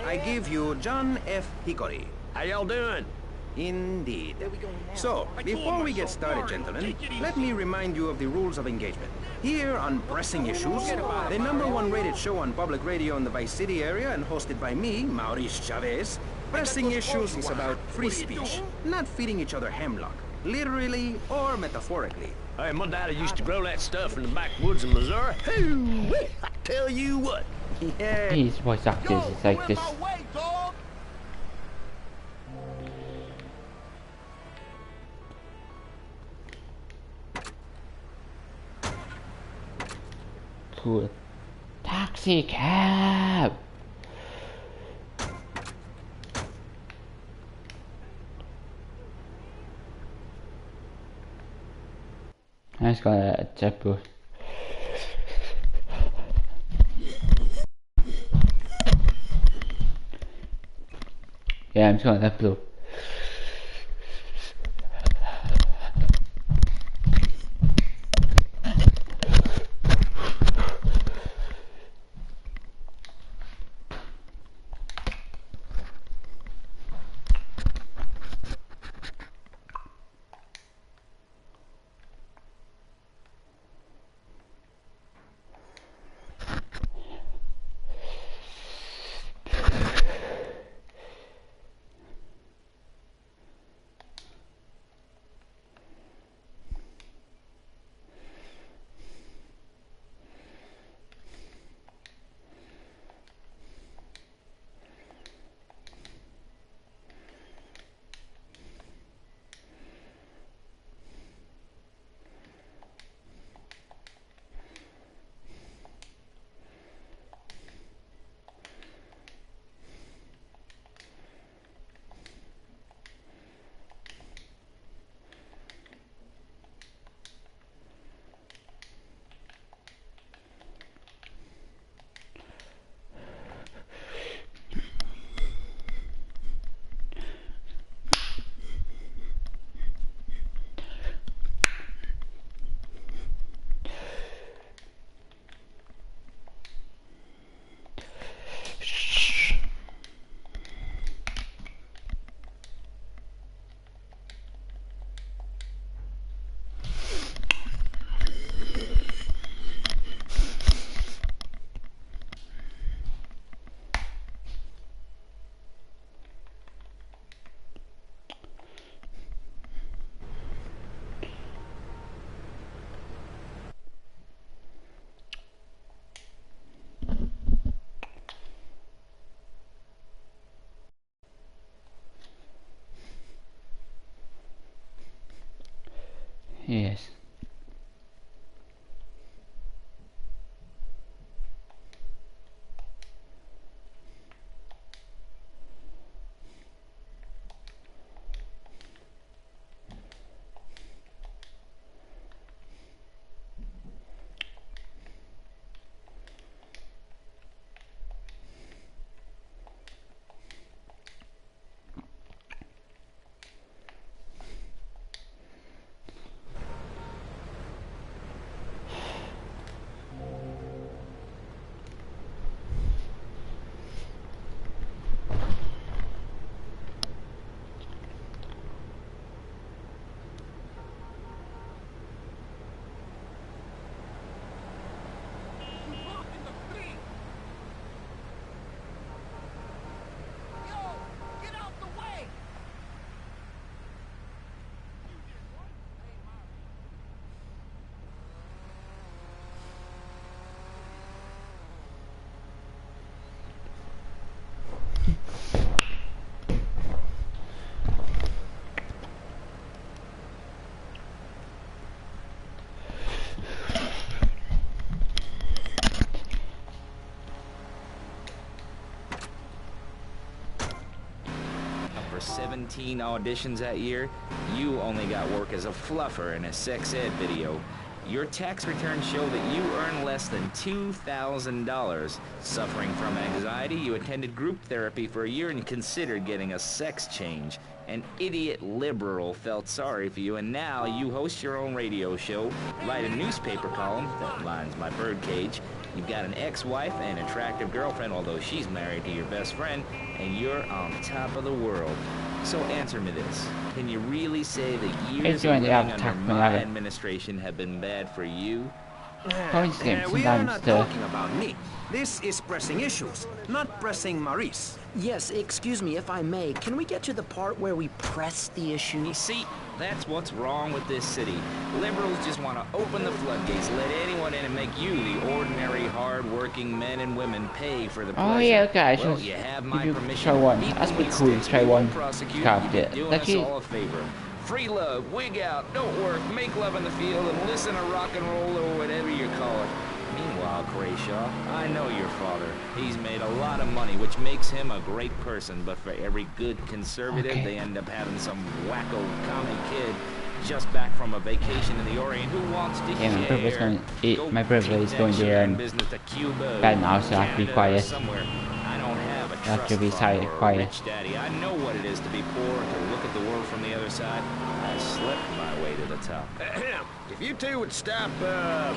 S7: I give you John F. Hickory.
S17: How y'all doing?
S7: Indeed. So, before we get started, gentlemen, let me remind you of the rules of engagement. Here on Pressing Issues, the #1 rated show on public radio in the Vice City area and hosted by me, Maurice Chavez, Pressing Issues is about free speech, not feeding each other hemlock, literally or metaphorically.
S17: Hey, my daddy used to grow that stuff in the backwoods of Missouri. Hoo, I tell you what.
S7: Yeah.
S1: His voice actors is like this. Cool. Taxi cab. I just got a tempo. Yeah, I'm just going to upload. Yes.
S15: for 17 auditions that year, you only got work as a fluffer in a sex ed video. Your tax returns show that you earn less than $2,000. Suffering from anxiety, you attended group therapy for a year and considered getting a sex change. An idiot liberal felt sorry for you, and now you host your own radio show, write a newspaper column, that lines my birdcage. You've got an ex-wife and an attractive girlfriend, although she's married to your best friend, and you're on top of the world. So answer me this. Can you really say that years of living under my administration have been bad for you?
S7: We are not talking about me. This is pressing issues, not pressing Maurice.
S16: Yes, excuse me, if I may. Can we get to the part where we press the issue?
S15: You see, that's what's wrong with this city. Liberals just want to open the floodgates, let anyone in and make you, the ordinary, hard-working men and women, pay for the pleasure.
S1: Oh yeah, okay, I
S15: well,
S1: should
S15: you have my permission.
S1: try one. That's pretty cool to try one.
S15: You're doing us all a favor. Free love, wig out, don't work, make love in the field, and listen to rock and roll or whatever you call it. Meanwhile, Crayshaw, I know your father. He's made a lot of money, which makes him a great person, but for every good conservative, they end up having some wacko commie kid just back from a vacation in the Orient who wants to share.
S1: My brother is going there and bad now, so I have to be quiet. I have to be quiet.
S15: Rich daddy, I know what it is to be poor and to look at the world from the other side. I slept my way to the top.
S17: If you two would stop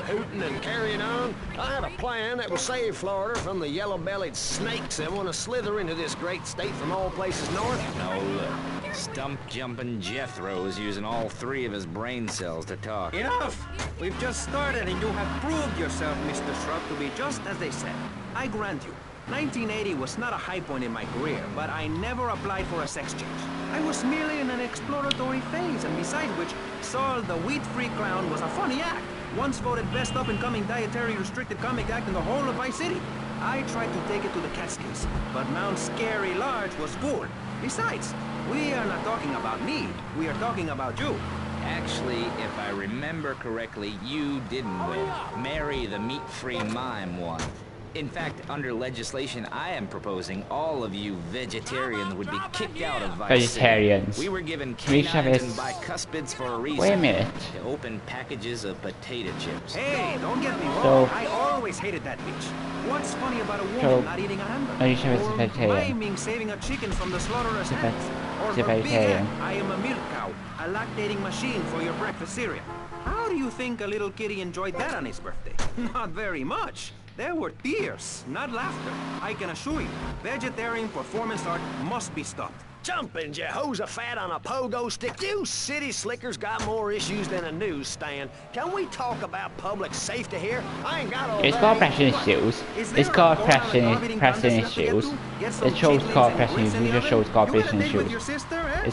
S17: hooting and carrying on, I have a plan that will save Florida from the yellow-bellied snakes that want to slither into this great state from all places north.
S15: No, look. Stump-jumping Jethro is using all 3 of his brain cells to talk.
S7: Enough! We've just started and you have proved yourself, Mr. Shrub, to be just as they said. I grant you, 1980 was not a high point in my career, but I never applied for a sex change. I was merely in an exploratory phase, and besides which, Saul the Wheat-Free Clown was a funny act. Once voted best up-and-coming dietary restricted comic act in the whole of Vice City. I tried to take it to the Catskills, but Mount Scary Large was full. Besides, we are not talking about me, we are talking about you.
S15: Actually, if I remember correctly, you didn't win. Mary the meat-free mime won. In fact, under legislation I am proposing, all of you vegetarians would be kicked out of Vice City. We were given canines and bicuspids for a reason.
S1: Wait a minute.
S15: To open packages of potato chips.
S7: Hey, don't get me wrong. I always hated that bitch. What's funny about a woman not eating a hamburger? Or miming saving a chicken from the slaughterer's hands? Or her big head, I am a milk cow, a lactating machine for your breakfast cereal. How do you think a little kitty enjoyed that on his birthday? Not very much. There were tears, not laughter. I can assure you, vegetarian performance art must be stopped.
S17: Jumping Jehoshaphat on a pogo stick. You city slickers got more issues than a newsstand. Can we talk about public safety here? I ain't got all
S1: It's called pressing issues. It's called pressing issues. It shows called pressing issues. It just shows called pressing issues. It's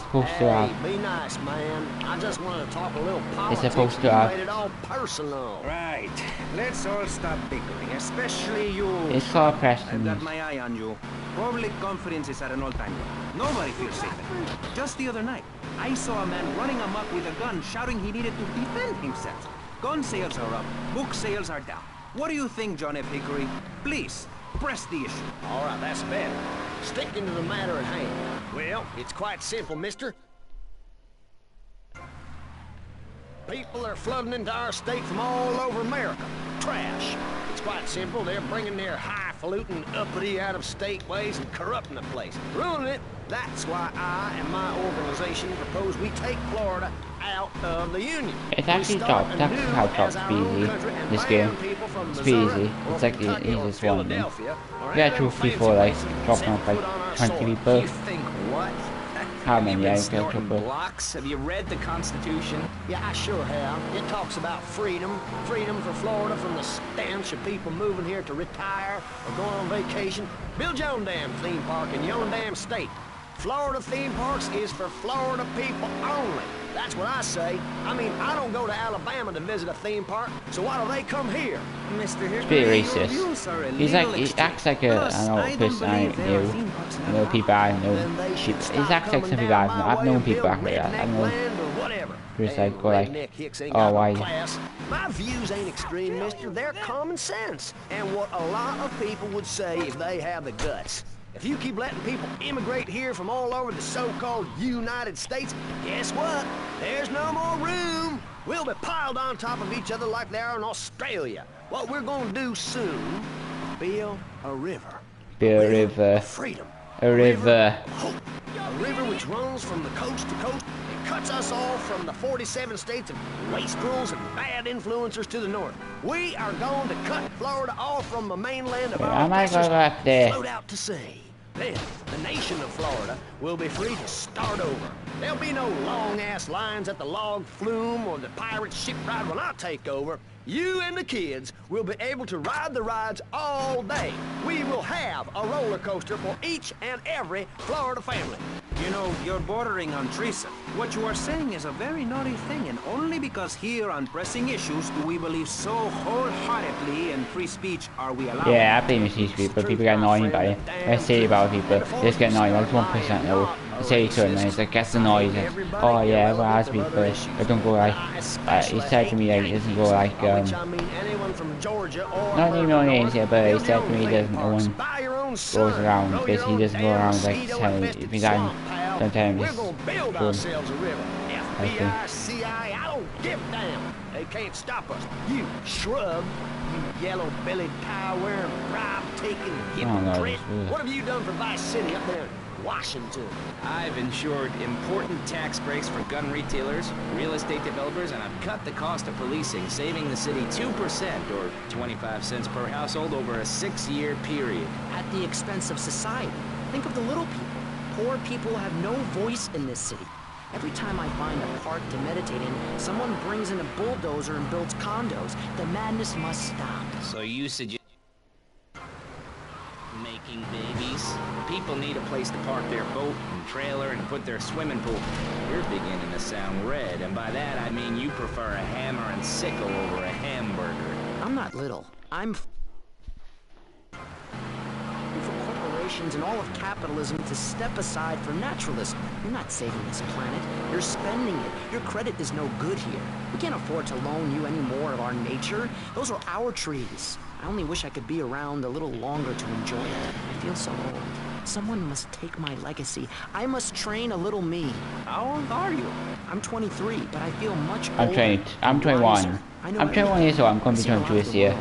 S1: supposed to have.
S17: Be nice, man. I just want to talk a little politics.
S1: It's supposed to have.
S17: It all personal.
S7: Right. Let's all stop bickering, especially you.
S1: It's called pressing.
S7: I've got my eye on you. Public confidence is at an all-time low. Nobody feels safe. Just the other night, I saw a man running amok with a gun, shouting he needed to defend himself. Gun sales are up, book sales are down. What do you think, John F. Hickory? Please, press the issue.
S17: All right, that's better. Sticking to the matter at hand. Well, it's quite simple, mister. People are flooding into our state from all over America. Trash. It's quite simple. They're bringing their highfalutin, uppity, out-of-state ways and corrupting the place. Ruining it. That's why I and my organization propose we take Florida out of the Union.
S1: It's actually top. That's how top's easy. This game. It's easy. It's like the easiest one of them. We had 2 people like dropping off like 20 people. How many? I got
S15: blocks. Have you read the Constitution?
S17: Yeah, I sure have. It talks about freedom. Freedom for Florida from the stench of people moving here to retire or going on vacation. Build your own damn theme park in your own damn state. Florida theme parks is for Florida people only. That's what I say. I mean, I don't go to Alabama to visit a theme park, so why do they come here?
S7: Mr.
S1: It's pretty racist. He acts like an old person I know people I know. He acts like some people I've known people act like that. I know. Just like go like, oh why?
S17: My views ain't extreme, mister. They're common sense, and what a lot of people would say if they have the guts. If you keep letting people immigrate here from all over the so-called United States, guess what? There's no more room. We'll be piled on top of each other like they are in Australia. What we're gonna do soon, build a river.
S1: Build a river.
S17: Freedom.
S1: A river.
S17: Hope. A river which runs from the coast to coast and cuts us off from the 47 states of wastrels and bad influencers to the north. We are going to cut Florida off from the mainland of our oppressors and float out to sea. Then, the nation of Florida will be free to start over. There'll be no long-ass lines at the log flume or the pirate shipwright will not take over. You and the kids will be able to ride the rides all day. We will have a roller coaster for each and every Florida family.
S7: You know, you're bordering on treason. What you are saying is a very naughty thing, and only because here on pressing issues do we believe so wholeheartedly in free speech are we allowed.
S1: Yeah, I believe in free speech, but people get annoyed by it. I say about people, they just get annoyed, like 1% though. I say to him, and he's like, gets annoyed, like, oh yeah, well, as people, it don't go like, he said to me, like, it doesn't go like, not even no names here, but he said to me, he doesn't, no one goes around, because he doesn't go around, like, telling me, if he's on, sometimes,
S17: we're gonna build ourselves a river. FBI, CIA, I don't give a damn. They can't stop us. You shrub, you yellow-bellied, power-wearing, bribe-taking hypocrite. What have you done for Vice City up there in Washington?
S15: I've ensured important tax breaks for gun retailers, real estate developers, and I've cut the cost of policing, saving the city 2% or 25 cents per household over a 6-year period.
S16: At the expense of society. Think of the little people. Poor people have no voice in this city. Every time I find a park to meditate in, someone brings in a bulldozer and builds condos. The madness must stop.
S15: So you suggest making babies? People need a place to park their boat and trailer and put their swimming pool. You're beginning to sound red, and by that I mean you prefer a hammer and sickle over a hamburger.
S16: I'm not little. I'm and all of capitalism to step aside for naturalism. You're not saving this planet. You're spending it. Your credit is no good here. We can't afford to loan you any more of our nature. Those are our trees. I only wish I could be around a little longer to enjoy it. I feel so old. Someone must take my legacy. I must train a little me. How old are you? I'm 23, but I feel much older.
S1: I'm 21. I'm 21 years old. I'm going to be 22 this year.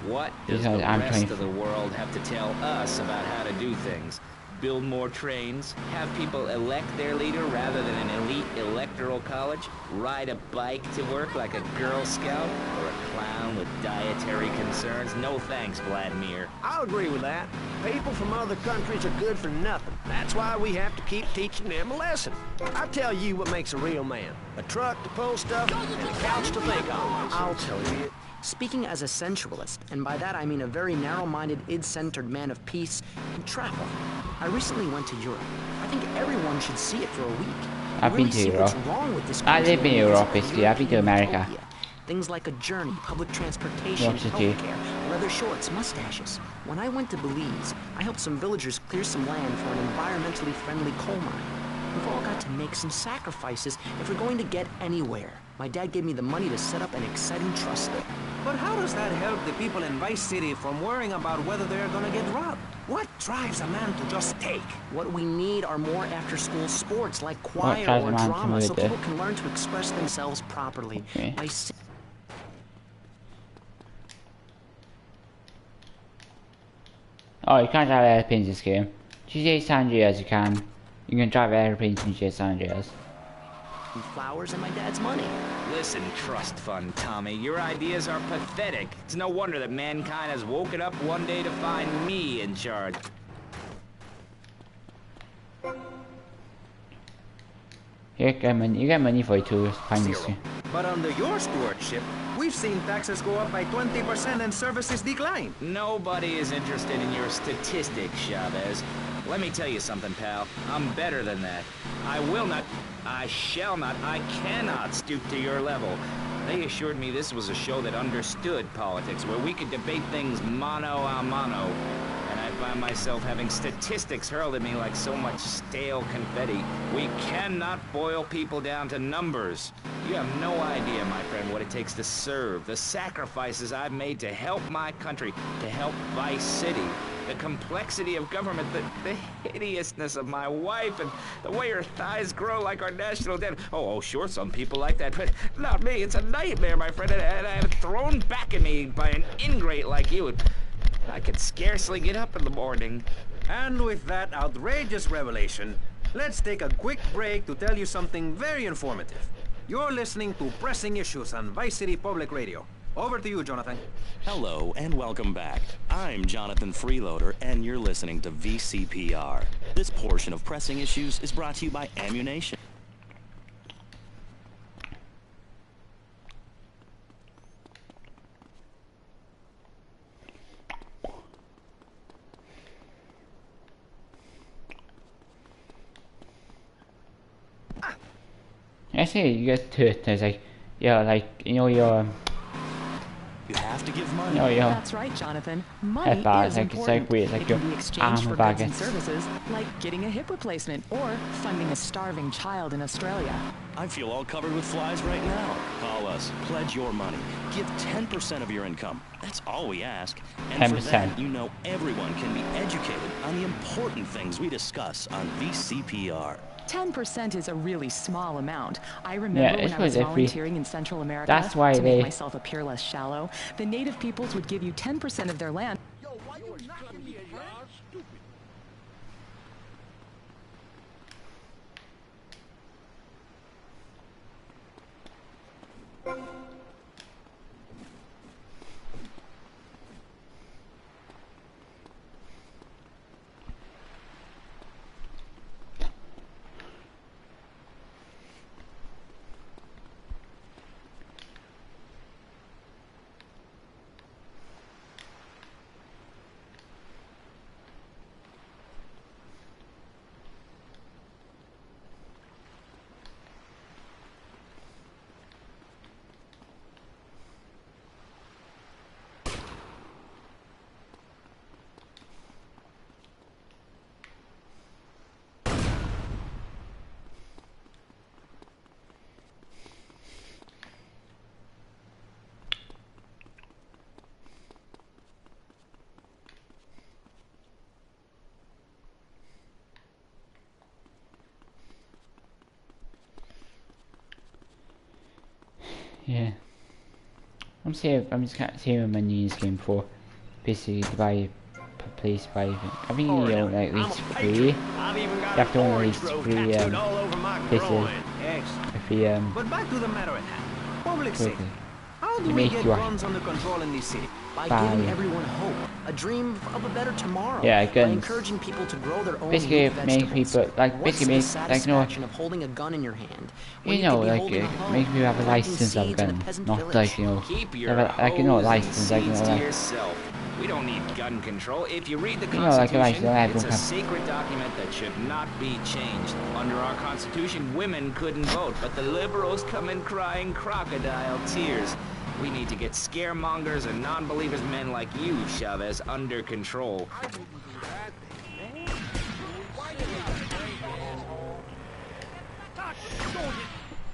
S15: What does the rest of the world have to tell us about how to do things? Build more trains? Have people elect their leader rather than an elite electoral college? Ride a bike to work like a Girl Scout? Or a clown with dietary concerns? No thanks, Vladimir.
S17: I'll agree with that. People from other countries are good for nothing. That's why we have to keep teaching them a lesson. I tell you what makes a real man. A truck to pull stuff and a couch to think on.
S16: I'll tell you. Speaking as a sensualist, and by that I mean a very narrow-minded, id-centered man of peace and travel, I recently went to Europe. I think everyone should see it for a week.
S1: I've been to Europe. I live in Europe, basically. I've been to America.
S16: Things like a journey, public transportation, healthcare, leather shorts, mustaches. When I went to Belize, I helped some villagers clear some land for an environmentally friendly coal mine. We've all got to make some sacrifices if we're going to get anywhere. My dad gave me the money to set up an exciting trust there.
S7: But how does that help the people in Vice City from worrying about whether they're gonna get robbed? What drives a man to just take?
S16: What we need are more after-school sports like choir or drama so people can learn to express themselves properly.
S1: Okay. Oh, you can't drive airplanes in this game. GTA San Andreas you can. You can drive airplanes in GTA San Andreas.
S16: Flowers and my dad's money.
S15: Listen, trust fund Tommy, your ideas are pathetic. It's no wonder that mankind has woken up one day to find me in charge.
S1: You get money for it too, finally.
S7: But under your stewardship, we've seen taxes go up by 20% and services decline.
S15: Nobody is interested in your statistics, Chavez. Let me tell you something, pal. I'm better than that. I will not, I shall not, I cannot stoop to your level. They assured me this was a show that understood politics, where we could debate things mano a mano. And I find myself having statistics hurled at me like so much stale confetti. We cannot boil people down to numbers. You have no idea, my friend, what it takes to serve, the sacrifices I've made to help my country, to help Vice City. The complexity of government, the hideousness of my wife, and the way her thighs grow like our national debt. Oh, sure, some people like that, but not me. It's a nightmare, my friend, and I have it thrown back at me by an ingrate like you. I could scarcely get up in the morning.
S7: And with that outrageous revelation, let's take a quick break to tell you something very informative. You're listening to Pressing Issues on Vice City Public Radio. Over to you, Jonathan.
S9: Hello and welcome back. I'm Jonathan Freeloader, and you're listening to VCPR. This portion of Pressing Issues is brought to you by Ammunition.
S1: I see you get to it. It's like, yeah, like you know your.
S9: You have to give money.
S1: No, yeah.
S10: That's right, Jonathan. Money is
S1: like,
S10: important.
S1: It's like weird, like
S10: it can be exchanged for goods and
S1: baguette.
S10: services, like getting a hip replacement or funding a starving child in Australia.
S9: I feel all covered with flies right now. Call us. Pledge your money. Give 10% of your income. That's all we ask. And
S1: 10%.
S9: for that, you know everyone can be educated on the important things we discuss on VCPR.
S10: 10% is a really small amount. I remember when I was volunteering in Central America
S1: that's why
S10: to make myself appear less shallow. The native peoples would give you 10% of their land.
S1: Yeah. I'm just kind of saving money in this game for basically to buy a place by I think you know like at least 3. You have to own at least 3 places.
S7: But back to the matter at hand. Public safety. How do we get guns under control in this city?
S16: By giving everyone hope, a dream of a better tomorrow.
S1: Yeah, guns.
S16: By encouraging people to grow their own
S1: basically
S16: root
S1: make
S16: vegetables.
S1: people like basically make like no.
S16: Of holding a gun in your hand.
S1: You know, like make people have a license of a gun, not like you know, like you know, a license like you know, like.
S15: We don't need gun control. If you read the
S1: Constitution,
S15: it's a sacred document that should not be changed. Under our Constitution, women couldn't vote, but the liberals come in crying crocodile tears. We need to get scaremongers and non-believers men like you, Chavez, under control.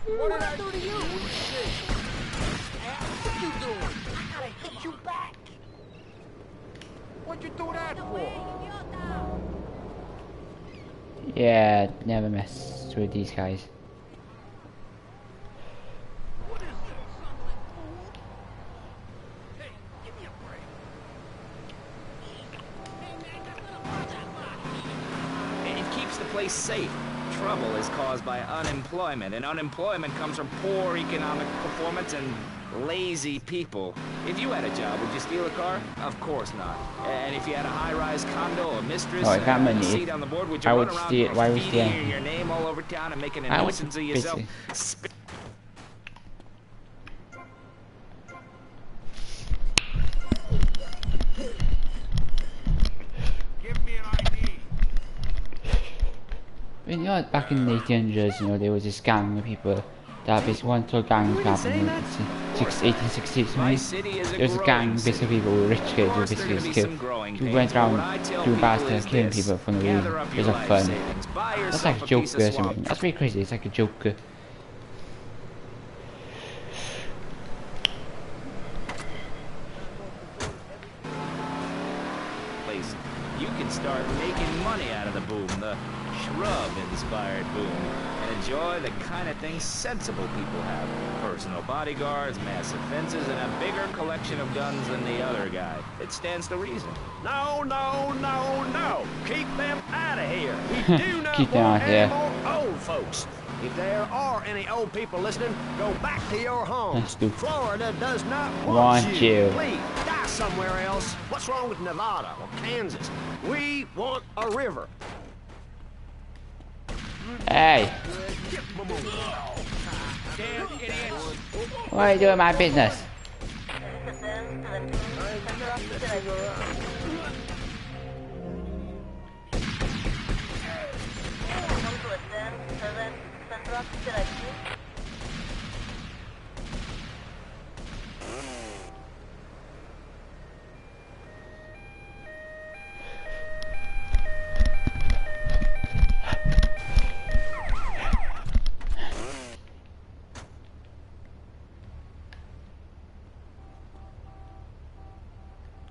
S14: What did I do to you? What you doing? I gotta hit you back. What'd you do that for?
S1: Yeah, never mess with these guys.
S15: It keeps the place safe. Trouble is caused by unemployment, and unemployment comes from poor economic performance and lazy people. If you had a job, would you steal a car? Of course not. And if you had a high-rise condo, a mistress, a seat on the board, would you run around graffitiing your name all over town and making a nuisance of yourself?
S1: You know, back in the 1800s, you know, there was this gang of people that basically went to a gang club in the 1860s. There was a gang basically of people who were rich kids who basically just killed. Who went around doing bad stuff, killing people for no reason. It was like fun. That's like a Joker or something. That's really crazy. It's like a Joker.
S15: the shrub-inspired boom and enjoy the kind of things sensible people have. Personal bodyguards, massive fences, and a bigger collection of guns than the other guy. It stands to reason.
S17: No, no, no, no. Keep them out of here. We do not
S1: Keep them
S17: want
S1: out
S17: any
S1: here.
S17: more old folks. If there are any old people listening, go back to your homes. Florida does not want you. Please, die somewhere else. What's wrong with Nevada or Kansas? We want a river.
S1: Hey. Why are you doing my business?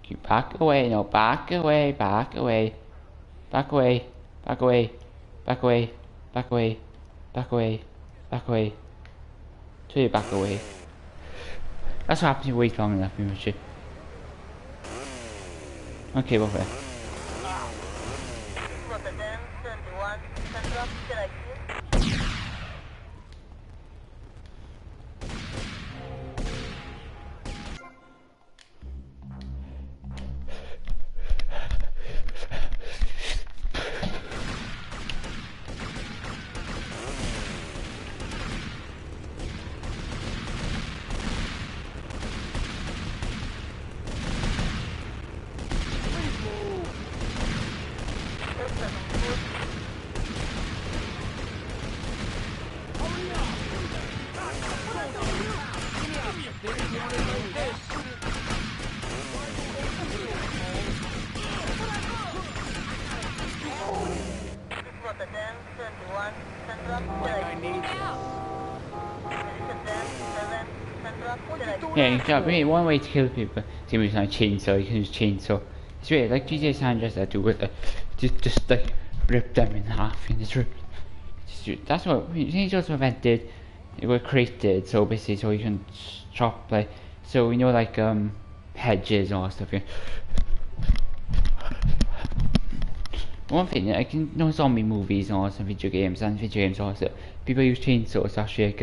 S1: You back away, no, back away, back away, back away, back away, back away, back away, back away, back away. So you back away. That's what happens if you wait long enough, pretty much. Okay, both way. Yeah, you can, really, one way to kill people is to use a chainsaw. You can use chainsaw. It's really like GTA San Andreas that do it. Just like rip them in half and just rip. That's what chainsaws were invented. They were created so basically so you can chop like so you know like hedges and all that stuff. Yeah. One thing like you know zombie movies and all some video games also people use chainsaws actually like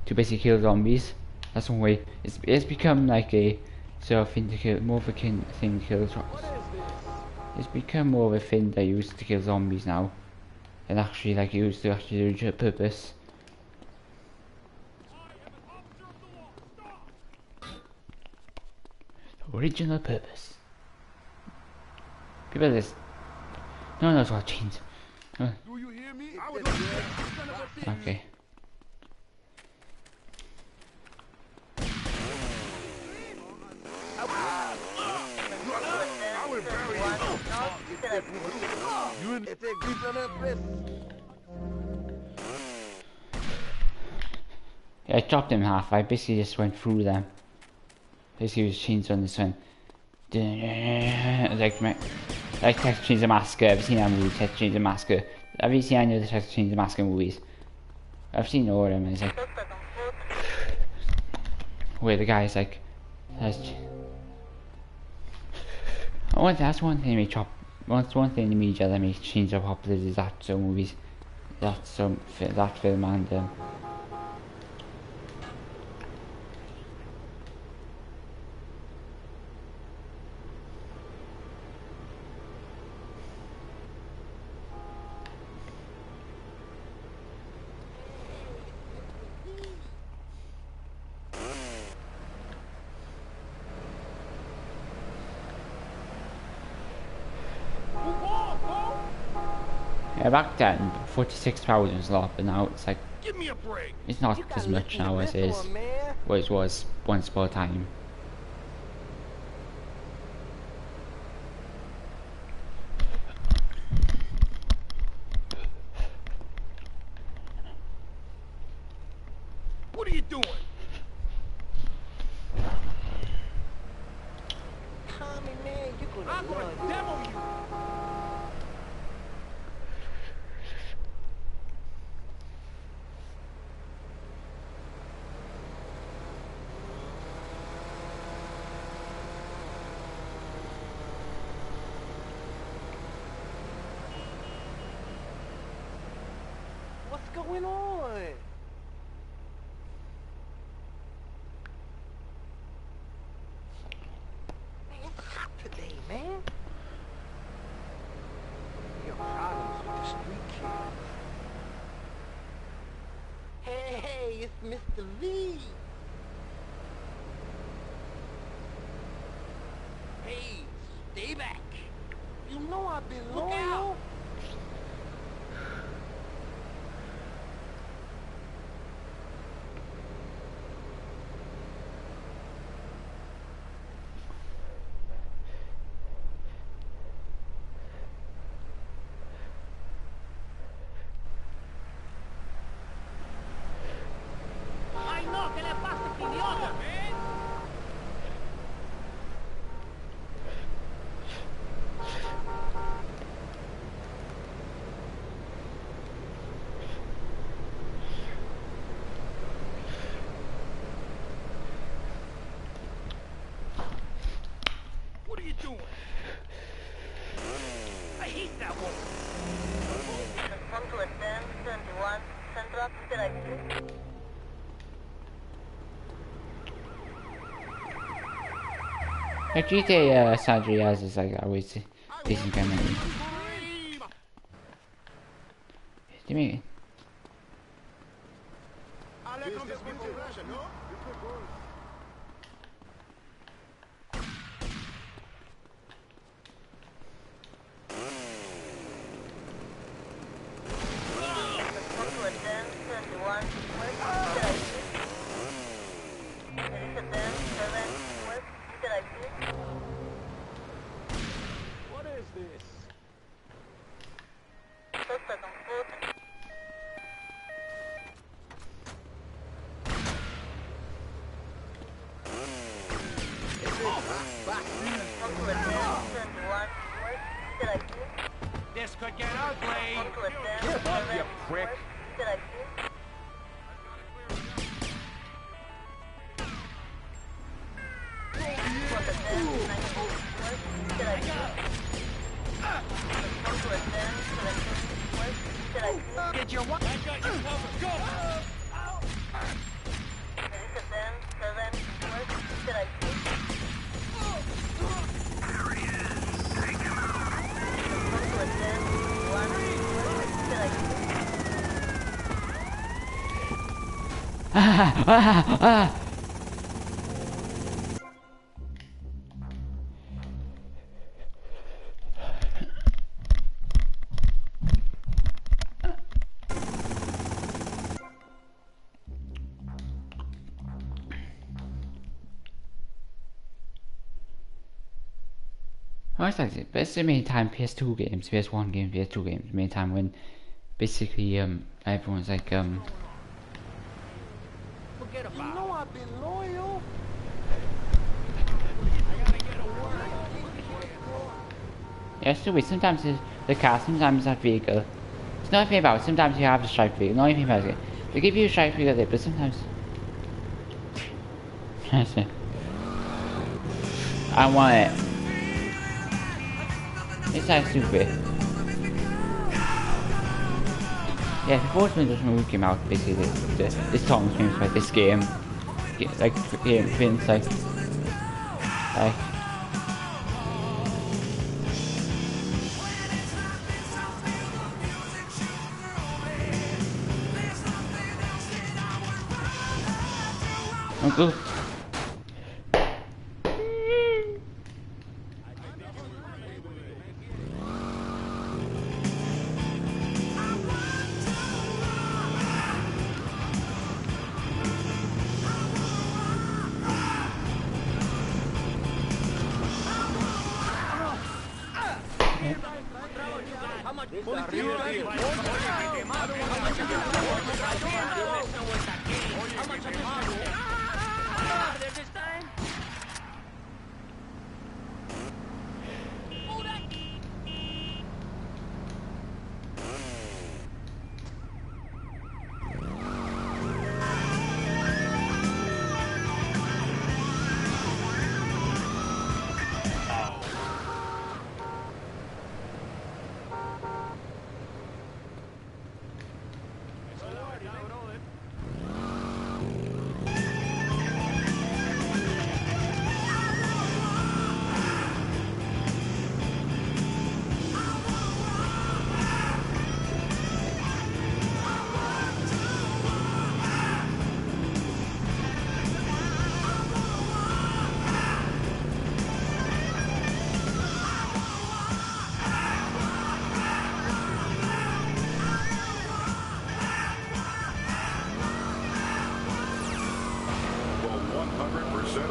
S1: to basically kill zombies. That's one way. It's become like a sort of thing to kill, more of a thing to kill. It's become more of a thing they use to kill zombies now, and actually like used to actually do a purpose. Original purpose. People just no one knows what chains. Do you hear me? Okay. Yeah, I chopped them in half. I basically just went through them. Basically, was chains on this one. Like Texas Chainsaw Massacre. Have you seen that movie, Texas Chainsaw Massacre? Have you seen any of the Texas Chainsaw Massacre movies? I've seen all of them. It's like where the guy's like, that's one thing we chop. That's one thing in the media that makes chainsaw popular is that some movies, that film and. Yeah, back then, 46,000 was a lot, but now it's like,
S4: give me a break.
S1: It's not as much now as it is, what it was once upon a time.
S4: What are you doing?
S17: Tommy, man, you're gonna
S4: I'm gonna demo you.
S17: going on? Man, stop today, man. Your problems with the street kid. Hey, it's Mr. V. Hey, stay back. You know I've been loyal.
S8: Ay, no, ¿qué le pasa, este idiota?
S12: What are you doing? I hate that woman.
S18: Come to a 1071 Central Interactive.
S1: Like GTA San Andreas is like always decent kind of game. What do you mean?
S17: What is this?
S12: This could get ugly. Give up, you prick. Did you what? I got you covered. Go!
S1: It's like basically many time PS2 games, PS1 games, PS2 games, many time when basically everyone's like
S17: Forget about it. You know I've been loyal.
S1: yeah, still wait, sometimes the car sometimes that vehicle. It's not a thing about it, sometimes you have the strike vehicle, not anything about it. They give you a strike vehicle there, but sometimes I want it. It's like stupid. Yeah, before this movie came out, basically this song came like this game, like Vince, like. Uncle.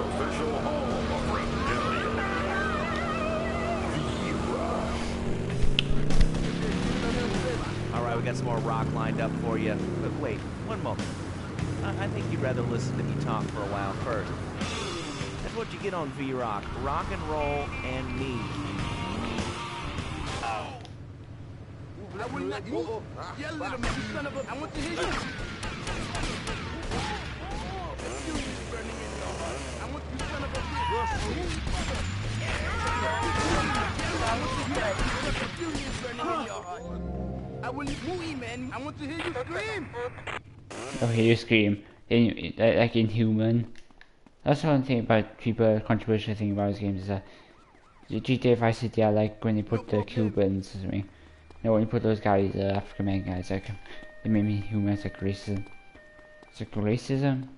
S3: Official home of Rebellion.
S2: All right, we got some more rock lined up for you. But wait, one moment. I think you'd rather listen to me talk for a while first. That's what you get on V-Rock. Rock and roll and me.
S4: I will not move. Yeah, little man, you son of a... I want to hear you. I want you son of a I will move, man. I want to hear you scream.
S1: Oh, hear you scream. Like Inhuman. That's one thing about people, controversial thing about these games is that the GTA Vice City, I like when they put the Cubans or something. No, when you put those guys, African American guys, like, they made me human, it's like racism. It's like racism.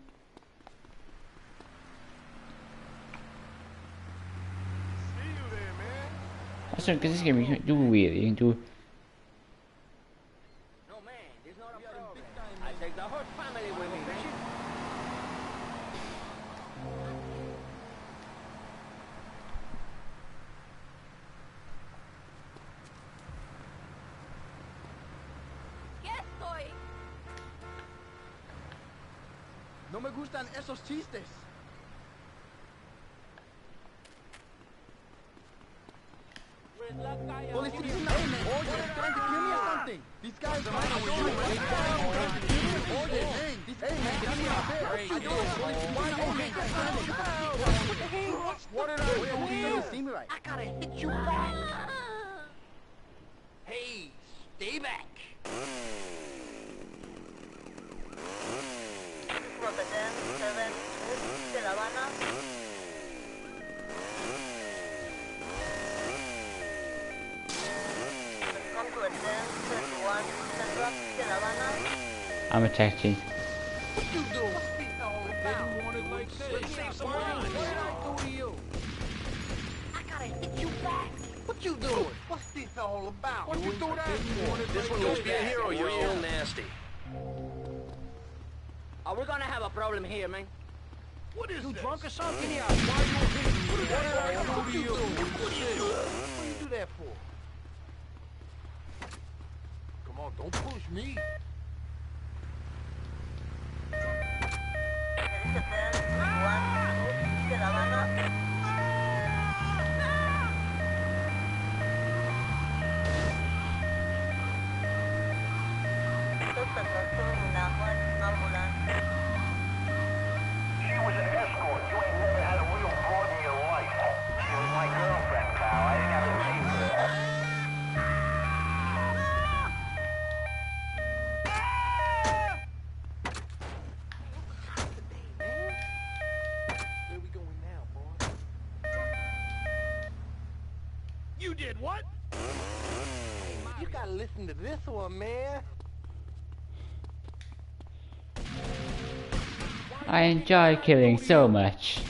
S1: Also, because this game you can do weird, you can do...
S12: No, man, there's not a problem. I take the whole family with me, man.
S4: No me gustan esos chistes. Well, it's hey, man, they're trying to kill me or something. These guys are trying to kill me. Hey, man, get me out there. I don't know. Why don't you get out? What the hell? What did I do to you? See me right.
S12: I gotta hit you back. Hey, stay back.
S18: Rotterdam 7 de La Habana. Come to Rotterdam 21 Central de La Habana.
S1: I'm attacking.
S4: What you doing? They want it like this. Let's save some money. What did I do to you?
S12: I gotta hit you back.
S4: What you doing? What's this all about? What you do that for?
S6: This one won't be a hero, you're real nasty.
S12: Oh, we're gonna have a problem here, man.
S4: What is you drunk or something? Why you here? What did I do to you? What do you do that for? Come on, don't push me.
S18: Rotterdam 21 de La Habana.
S14: She was an escort. You ain't never had a real broad in your life. She was my girlfriend, pal. I didn't have to pay for that.
S4: Where we going now, boy? You did what? You gotta listen to this one, man.
S1: I enjoy killing so much.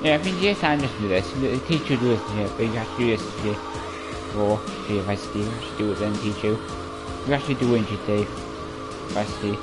S1: Yeah, I think yes, I just do this. The teacher do this here, but you have to do this today. Or see if I see you should do it then teach you. You actually do it today. If I see.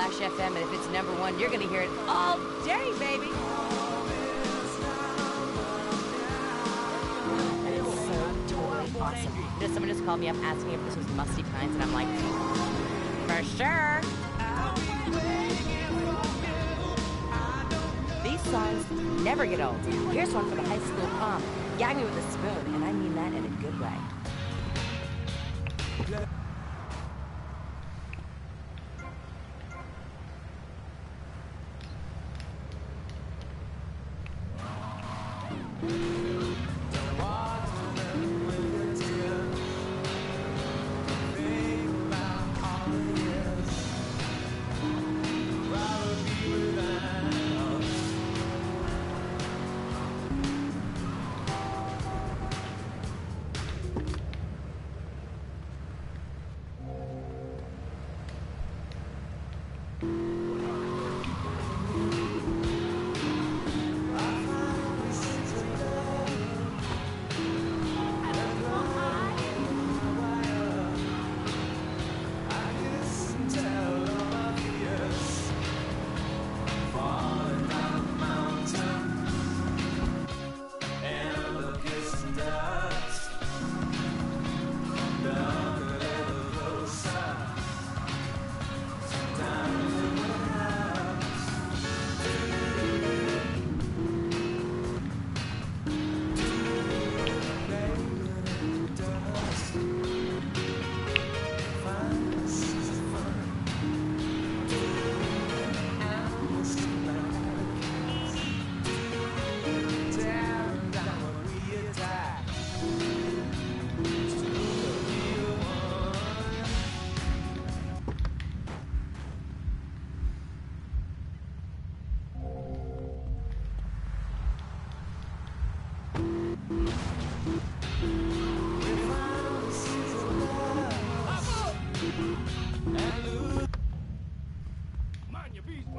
S19: Crash FM, and if it's #1, you're gonna hear it all day, baby. And it's so totally awesome. You know, someone just called me up asking if this was Musty Pines, and I'm like, for sure. These songs never get old. Here's one for the high school prom. Gag me with a spoon, and I mean that in a good way.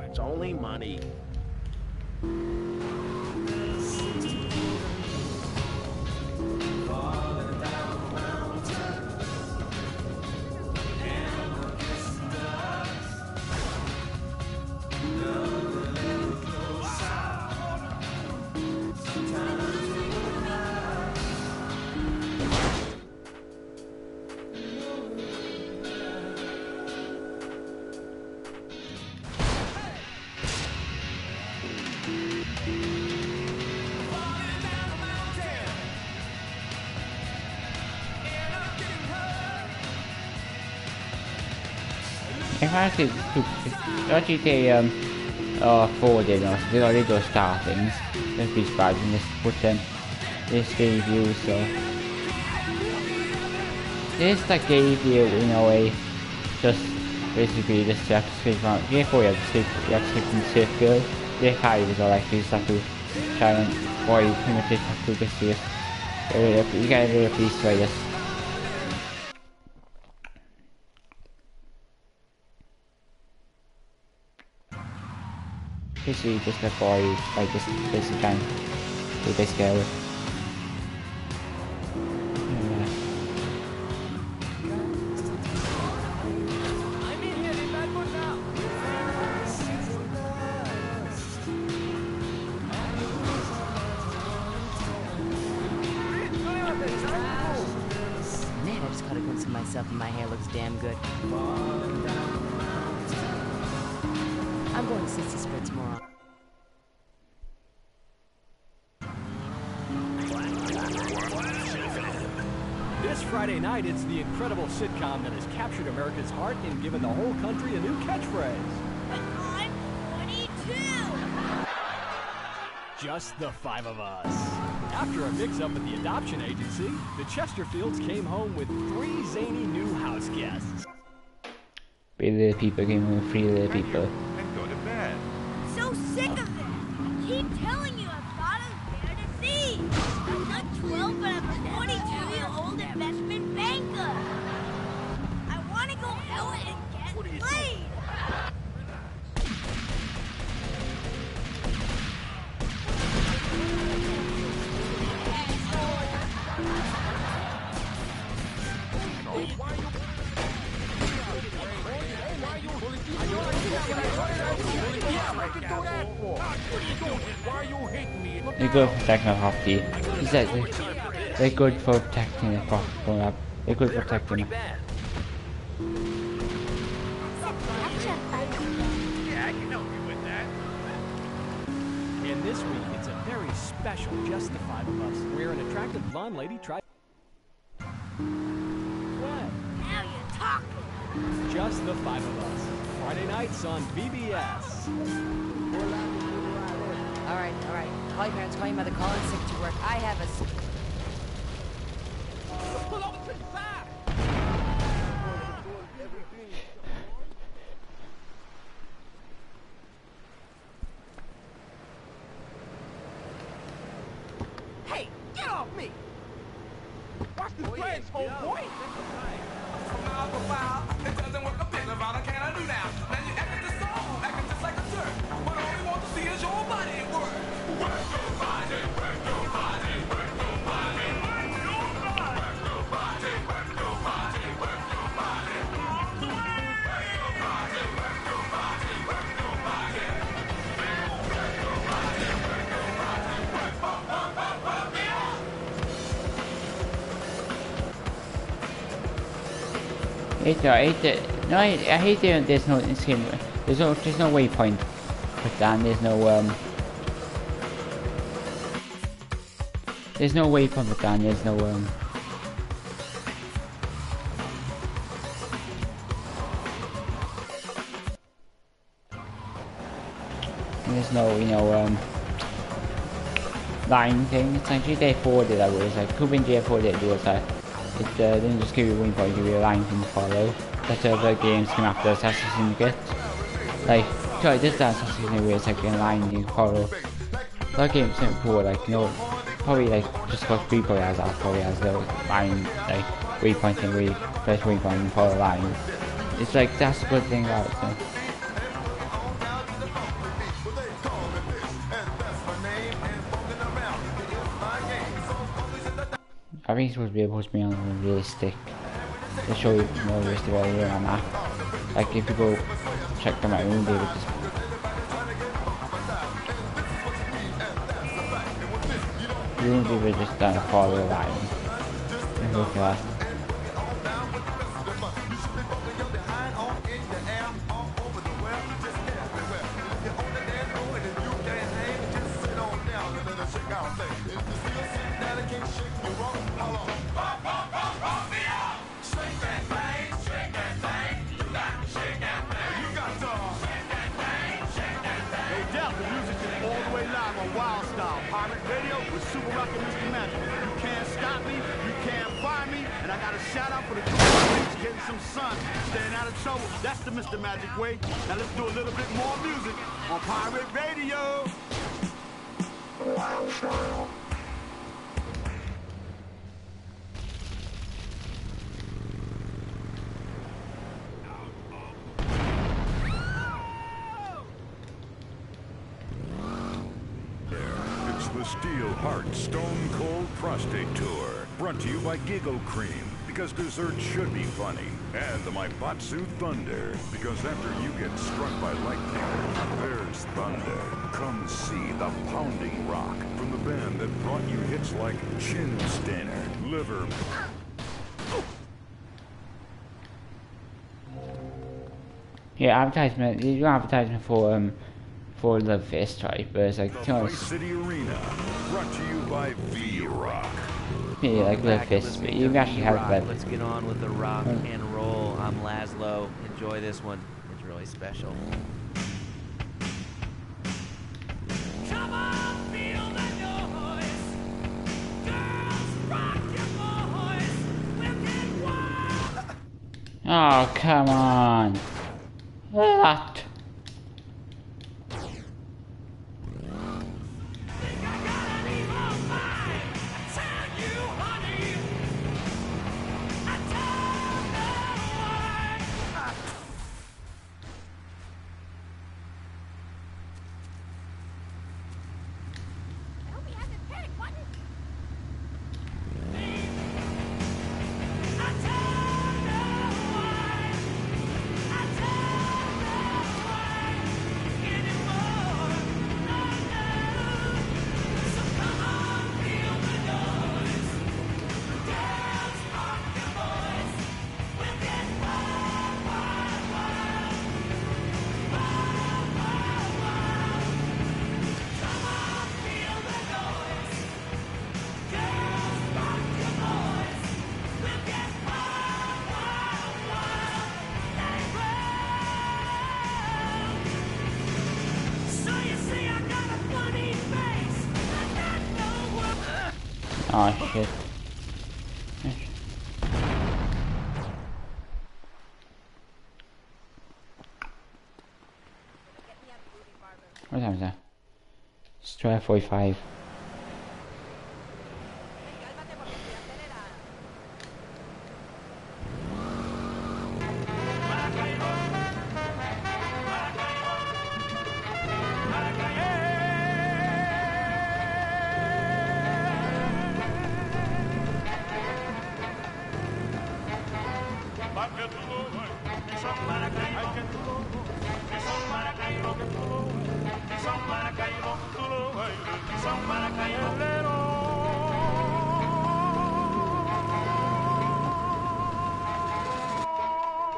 S6: It's only money.
S1: Actually, GTA 4 did us. They already do startings. Let's be bad in this button. This review, so this that gave you in a way just basically just you have to skip on Year 4 you have to skip in circle. Year 5 was all like you just have to try and boy you pretty much just have to just see it. You gotta do a piece like this. Basically just avoid like just basically trying to basically yeah.
S19: Man, I just caught a glimpse of myself and my hair looks damn good. I'm going to Sissy Spread tomorrow.
S20: This Friday night, it's the incredible sitcom that has captured America's heart and given the whole country a new catchphrase.
S13: I'm 22!
S20: Just the 5 of us. After a mix-up at the adoption agency, the Chesterfields came home with 3 zany new house guests.
S1: 3 little people came with 3 little people.
S3: And go to bed.
S13: So sick of it! I keep telling you I've got us there to see! I'm not 12, but I'm a 22-year-old investment banker! I want to go out and get laid!
S1: They're good for protecting the property. He said they're good for protecting the property going up. They're good for protecting it.
S20: And this week, it's a very special Just the Five of Us, where an attractive blonde lady tries... What?
S13: Now you're talking.
S20: Just the Five of Us. Friday nights on VBS.
S19: All right. Call your parents, call your mother, call in sick to work. I have a...
S12: Pull over to the side. Hey, get off me! Watch the legs, homeboy! It doesn't work a bit about it, can I do now? Now you acting just so, acting just like a jerk. But all we want to see is your body work. Work your body, work your body, work your body. Work your body, work your body, work your body, work your body. Work your body, work your body, work your body. Work your body, work your body, work,
S1: I hate it. There's no in this game. There's no waypoint. But then there's no waypoint. But then there's no and there's no line thing. It's like GTA 4 did that. It's like Cuban GTA 4 did do it. It didn't just give you a waypoint, give you a line thing to follow. That's how the games came after Assassin's Syndicate. Like, sorry, this is Assassin's Syndicate where it's like a line you can follow. That game's so cool, like, probably like just what Free probably has that, probably has the line, like, waypointing where you press waypoint and follow lines. It's like, that's the good thing about it, so. I think it's supposed to be on realistic. They show you more realistic earlier on that. Like if you go check them out, you won't be able to. You won't be able to just follow the line and look at that.
S21: Shout out for the getting some sun, staying out of trouble. That's the Mr. Magic way. Now let's do a little bit more music on Pirate Radio.
S3: It's the Steel Heart Stone Cold Prostate Tour, brought to you by Giggle Cream. Because dessert should be funny. And the Maibatsu Thunder. Because after you get struck by lightning, there's thunder. Come see the pounding rock from the band that brought you hits like Chin Stainer, Liver.
S1: Yeah, advertisement. You do advertisement for Love Fist, right? But it's like
S3: Vice City Arena, brought to you by V-Rock.
S1: Yeah, like Love Fist, but you actually have that.
S2: Let's get on with the rock and roll. I'm Laszlo. Enjoy this one. It's really special.
S12: Come on, feel the noise. Girls, rock your boys. We'll get wild.
S1: Oh, come on. What? Oh shit. What time is that? It's 12:45.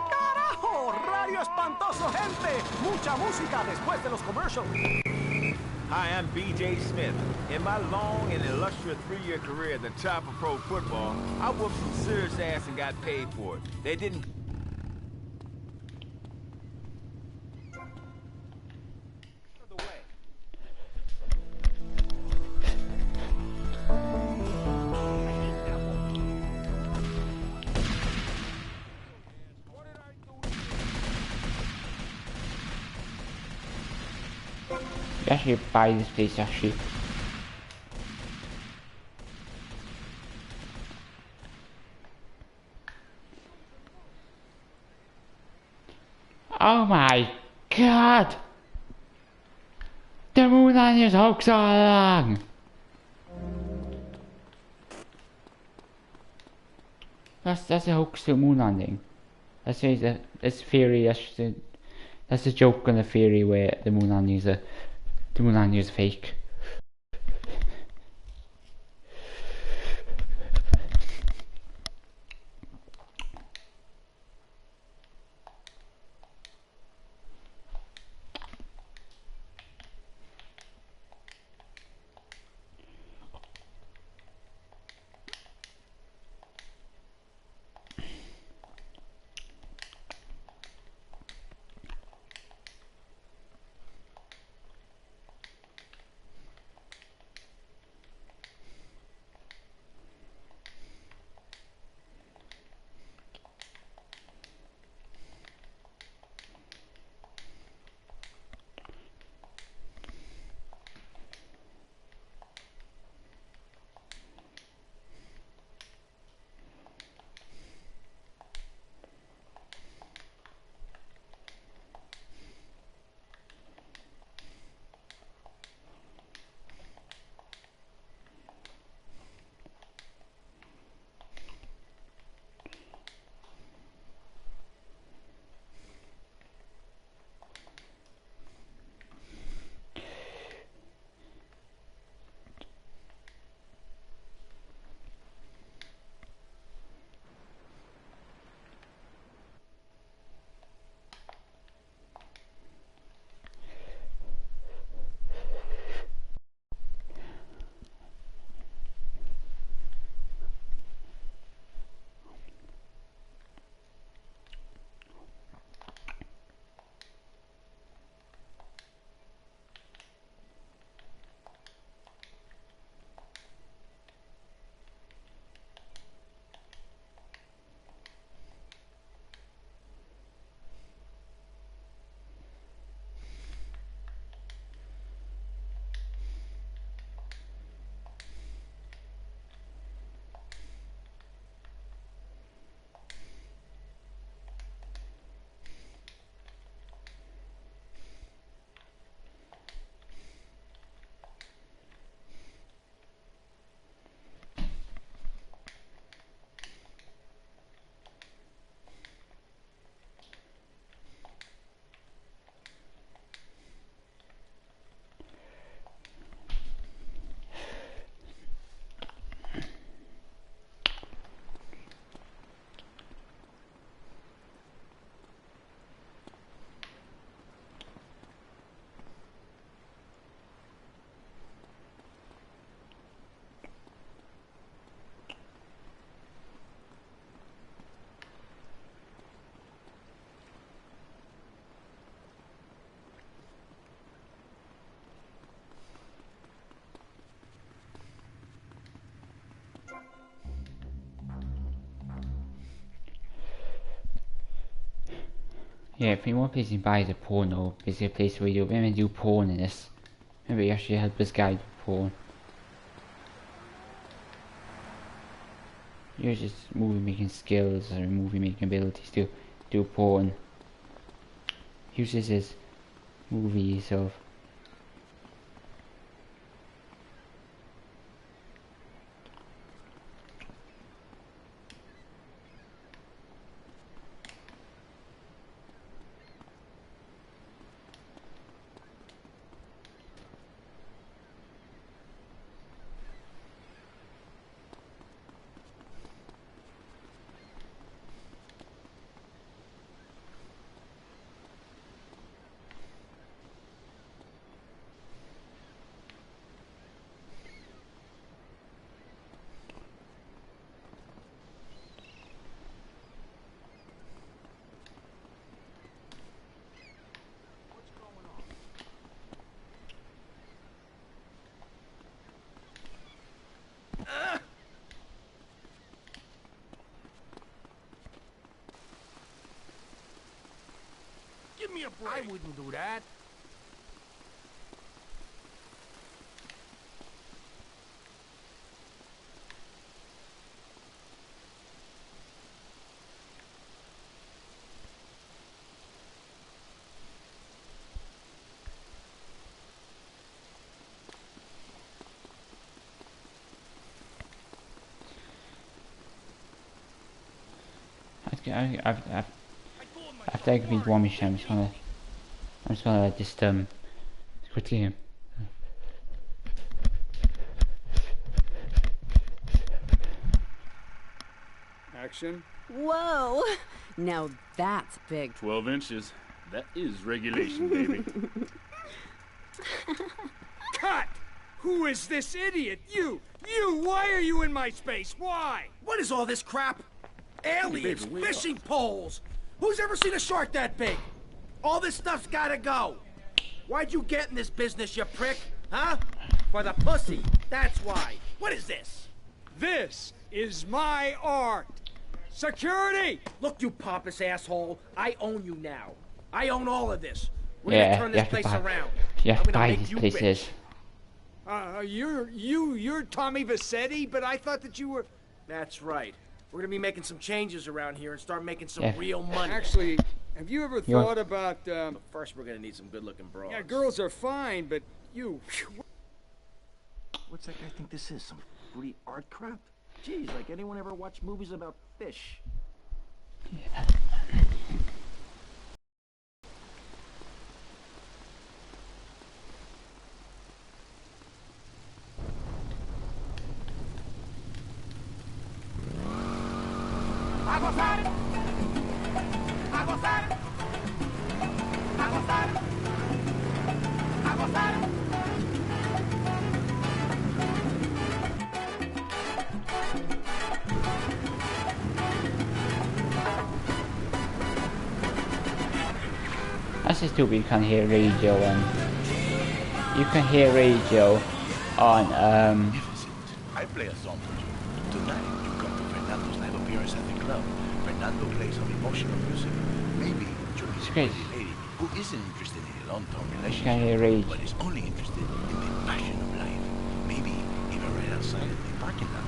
S7: ¡Carajo! ¡Radio espantoso, gente! Mucha música después de los commercials.
S12: Hi, I'm B.J. Smith. In my long and illustrious 3-year career at the top of pro football, I whooped some serious ass and got paid for it. They didn't...
S1: You actually buy this place actually. Oh my god! The moon landing hoax all along! That's a hoax to the moon landing. That's the theory. That's a joke on the theory where the moon landing is fake. Yeah, if anyone plays in buys a porno, basically a place where you women do porn in this. Maybe you actually help this guy do porn. You're just movie making skills or movie making abilities to do porn. Uses his movies of
S21: Give me a break. I wouldn't do that.
S1: After I complete one mission, I'm just gonna quickly.
S5: Action.
S22: Whoa! Now that's big.
S5: 12 inches. That is regulation, baby.
S21: Cut! Who is this idiot? You! Why are you in my space? Why?
S6: What is all this crap? Aliens, fishing poles. Who's ever seen a shark that big? All this stuff's gotta go. Why'd you get in this business, you prick? Huh? For the pussy. That's why. What is this?
S21: This is my art. Security!
S6: Look, you pompous asshole. I own you now. I own all of this. We're gonna turn this place around.
S1: Yeah,
S6: I'm gonna
S1: buy
S6: make
S1: these
S6: you
S1: places.
S21: You're Tommy Vassetti, but I thought that you were...
S6: That's right. We're gonna be making some changes around here and start making some real money.
S21: Actually, have you ever thought about,
S6: But first, we're gonna need some good-looking broads.
S21: Yeah, girls are fine, but you...
S6: What's that guy think this is? Some fruity art crap? Geez, like anyone ever watch movies about fish?
S1: Yeah. That's just stupid. You can hear radio and you can hear radio on
S23: I play a song for you. Tonight you come to Fernando's live appearance at the club. Fernando plays some emotional music. Maybe you'll meet a pretty lady who isn't interested in a long-term relationship, but is only interested in the passion of life. Maybe even right outside the parking lot.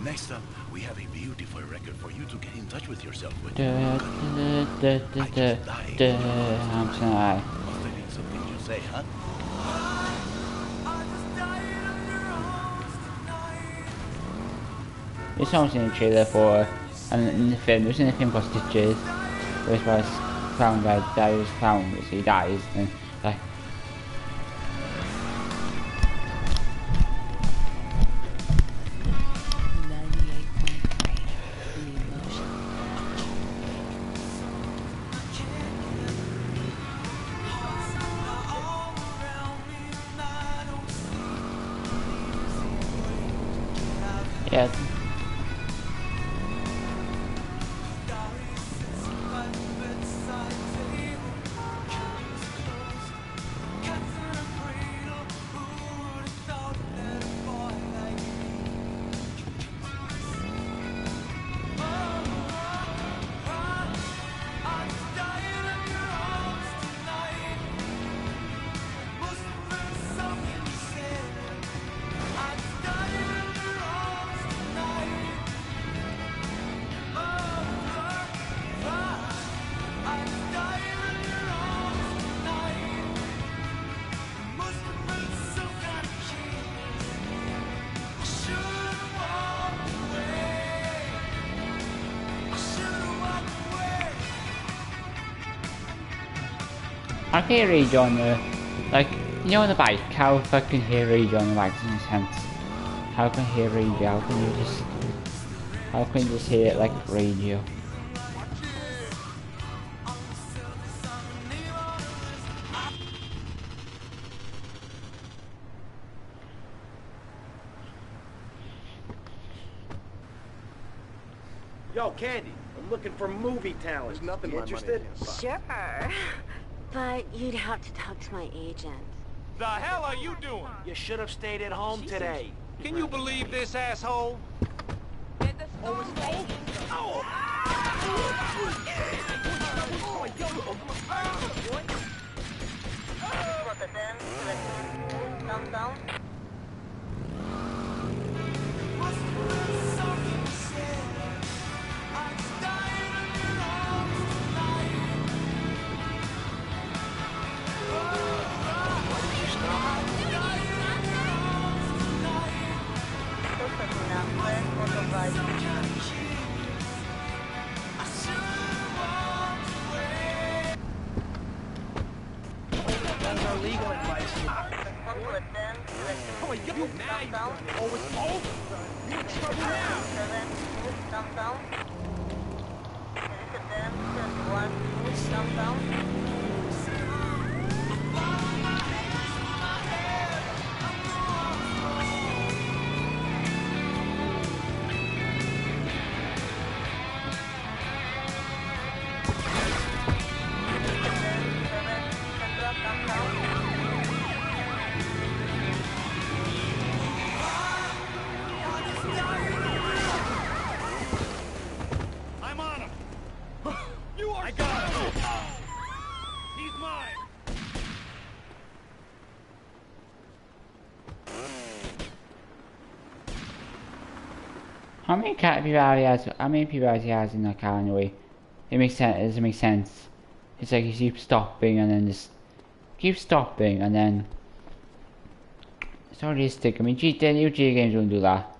S23: Next up, we have a beautiful record for you to get in touch with yourself with.
S1: I'm sorry.
S23: Must have been something you say, huh?
S1: This song's in the trailer for, and in the film, there's in the film called Stitches, where this clown guy dies, clown, so he dies, and like. Yeah. I can hear radio on the, like, you know on the bike, how fucking hear radio on the bike doesn't make sense. How can I hear radio? How can you just hear it like radio?
S6: Yo, Candy, I'm looking for movie talent. There's nothing
S17: my
S6: interested?
S9: Sure. But you'd have to talk to my agent.
S6: The hell are you doing? You should have stayed at home today. Can you believe this asshole?
S18: Downtown.
S6: Guns are legal advice.
S18: Oh, you now.
S6: Oh, it's over. You're in trouble now.
S18: Downtown. Downtown.
S6: I'm on him. You are. I got him. He's mine.
S1: How many people has he has in that car anyway? It makes sense. It doesn't make sense. It's like he keeps stopping and then just keeps stopping and then it's not realistic. I mean, the new GTA games don't do that.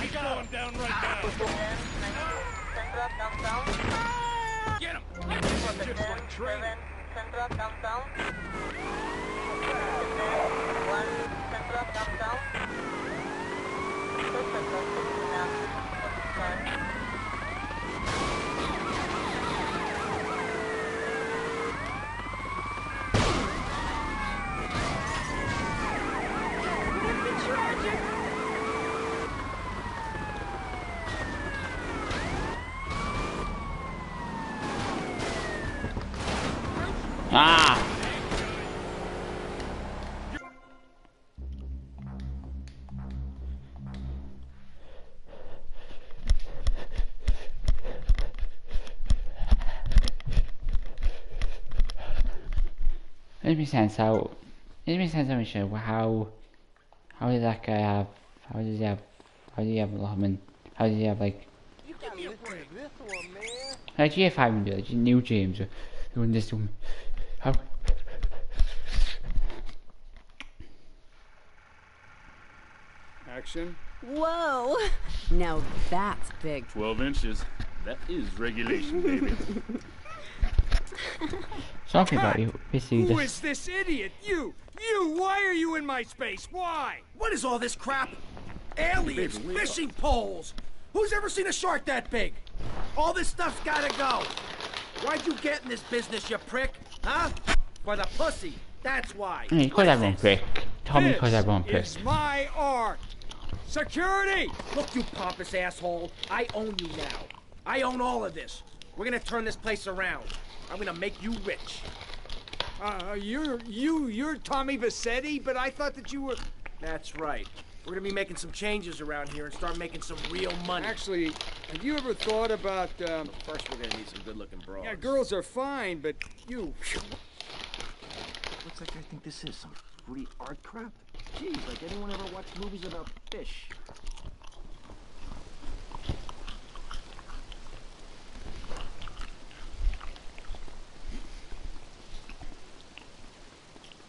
S6: He's going down right now. Get him. Just like train.
S18: Central downtown. Central downtown.
S1: Ah! It makes sense how I'm sure how did that guy have how did he have Lachman, how did he have like GTA 5 and like new James doing this to him. How
S5: Action.
S22: Whoa! Now that's big.
S5: 12 inches. That is regulation, baby.
S1: Talking about you, basically
S6: Who
S1: just
S6: is this idiot? You! Why are you in my space? Why? What is all this crap? Aliens, fishing poles. Who's ever seen a shark that big? All this stuff's gotta go. Why'd you get in this business, you prick? Huh? For the pussy. That's why.
S1: you call everyone prick. Tommy calls everyone prick.
S6: This is my art. Security! Look, you pompous asshole. I own you now. I own all of this. We're gonna turn this place around. I'm gonna make you rich. You're Tommy Vassetti, but I thought that you were... That's right. We're gonna be making some changes around here and start making some real money.
S5: Actually, have you ever thought about,
S6: First, we're gonna need some good-looking broads.
S5: yeah, girls are fine, but you...
S12: Looks like I think this is some free art crap. Geez, like anyone ever watched movies about fish?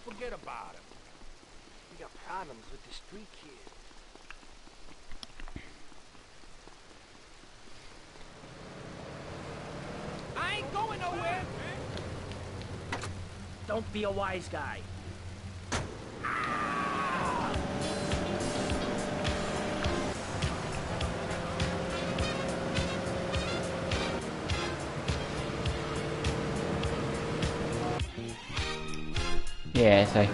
S6: Forget about it.
S17: We got problems with the street kid.
S6: nowhere. Don't be a wise guy.
S1: Yeah, it's like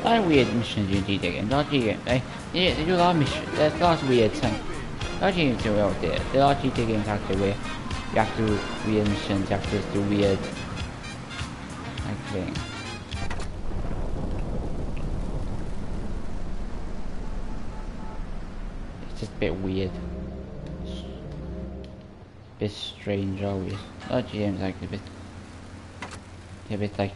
S1: a lot of weird missions you do again. A lot of games, they do a lot of missions. There's lots of weird things. A lot of games do out there. There are a lot of GTA games out there where you have to do weird missions, you have to do weird like things. It's just a bit weird. A bit strange always. A lot of games like a bit like.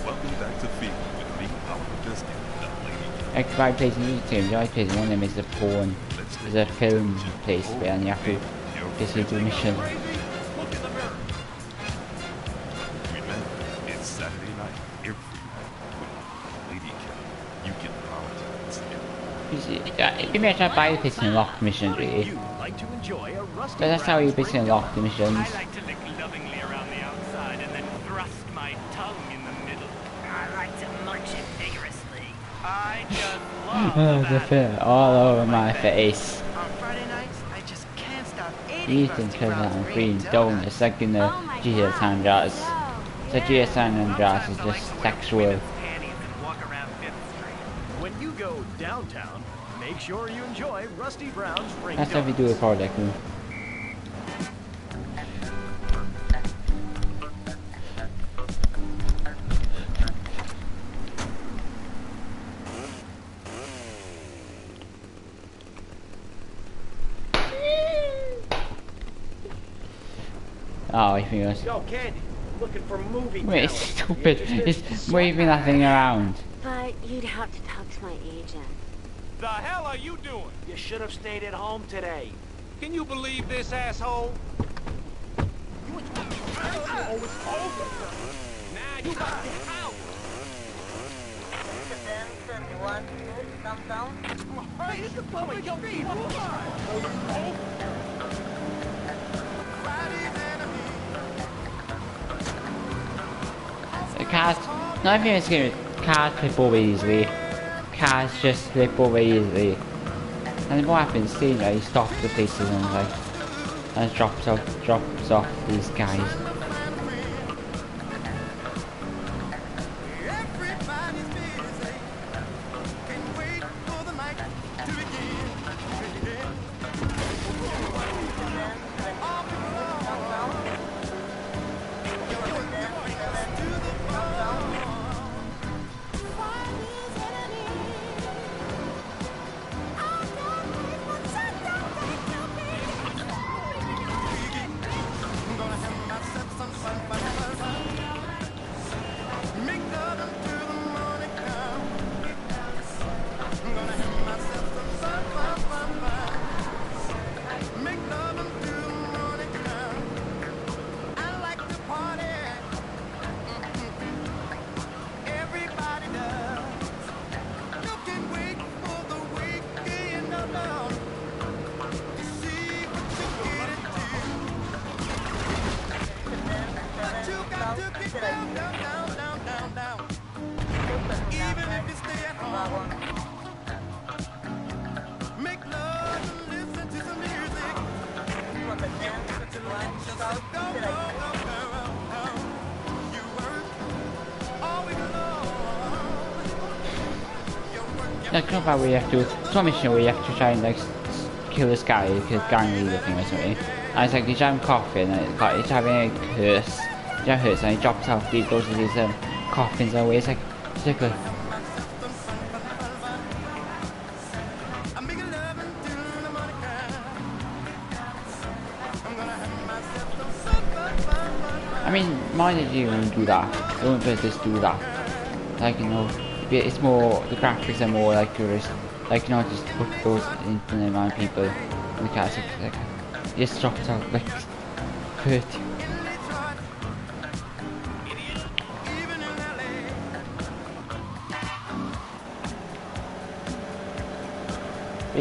S10: Welcome back to Field with me, Howard Disney, the lady.
S1: Actually, I plays in YouTube. The only place one of them is the porn. There's a film place where you have to basically do missions.
S10: Remember, it's Saturday night, every night. With Lady Killer, you can apologize.
S1: You may try to buy the piston lock missions, really. But that's how you basically unlock the missions.
S11: I like to lick lovingly around the outside and then thrust my tongue in the middle. I like to munch it vigorously. I just love
S1: The fit all over my face.
S11: On Friday nights, I just can't stop
S1: Ethan turns out green donuts like in the GTA San Andreas. The GTA San Andreas is just sexual.
S20: When you go downtown, make sure you enjoy Rusty Brown's Ring
S1: That's how we do a project room. Oh, I think it's...
S6: Yo, Candy, looking for movie.
S1: Wait, it's stupid. It's waving that thing around.
S9: But you'd have to talk to my agent.
S6: The hell are you doing? You should have stayed at home today. Can you believe this, asshole? Oh, it's over. Now you got it out. Hey, it's the public feed.
S1: The cars, not even scary, cars flip over easily. Cars just flip over easily. And then what happens, see, like, he stops the places and like, and drops off these guys. Like, not about where you have to, it's not a mission where you have to try and like kill this guy, kill gang leader thing or something. And it's like he's having coffin and he's having a hearse. He's having a hearse and he drops off these, goes to these coffins away. It's like ridiculous. I mean, mind you won't do that. They won't just do that. Like, you know, it's more, the graphics are more like tourist. Like, you know, just put those infinite amount of people in the cast. Like, just drops out like 30.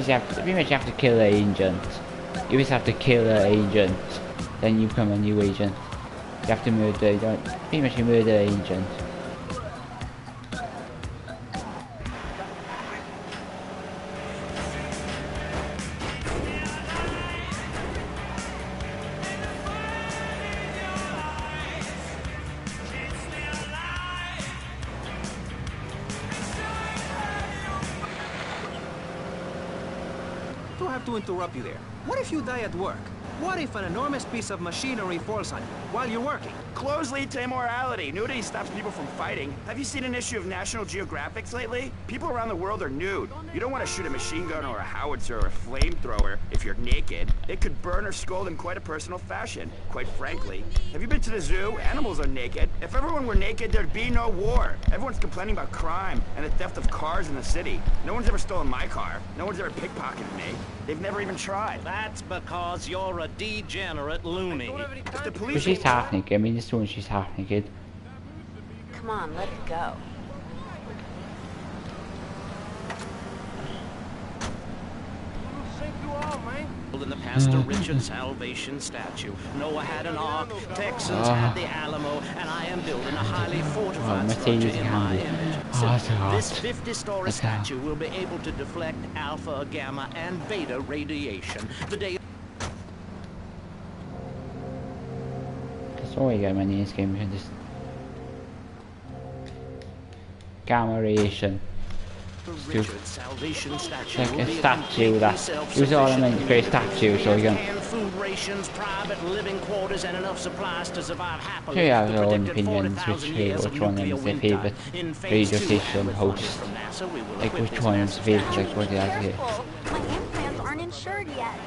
S1: pretty much have to kill an agent. You just have to kill an agent, then you become a new agent. You have to murder, you don't, pretty much you murder an agent.
S7: I have to interrupt you there. What if you die at work? What if an enormous piece of machinery falls on you while you're working?
S12: Clothes lead to immorality. Nudity stops people from fighting. Have you seen an issue of National Geographic lately? People around the world are nude. You don't want to shoot a machine gun or a howitzer or a flamethrower if you're naked. It could burn or scold in quite a personal fashion, quite frankly. Have you been to the zoo? Animals are naked. If everyone were naked, there'd be no war. Everyone's complaining about crime and the theft of cars in the city. No one's ever stolen my car. No one's ever pickpocketed me. They've never even tried.
S8: That's because you're a degenerate loony.
S12: If the
S1: But
S12: police
S1: she's half naked, I mean this one she's half naked.
S9: Come on, let it go.
S8: In the Pastor Richard Salvation statue. Noah had an ark, Texans had the Alamo, and I am building a highly fortified structure in my image. So this 50-story statue will be able to deflect alpha, gamma, and beta radiation. The day.
S1: That's all you get money in this game, you can just gamma radiation.
S8: Richard Salvation statue
S1: Like
S8: will
S1: a
S8: be
S1: statue that use all the money to create a statue so you can
S8: food rations, private living quarters, and enough supplies to survive happily.
S1: so you have your own opinions which one is your favourite radio station host. Like which one is your favourite, like what you have here.
S13: My implants aren't insured yet.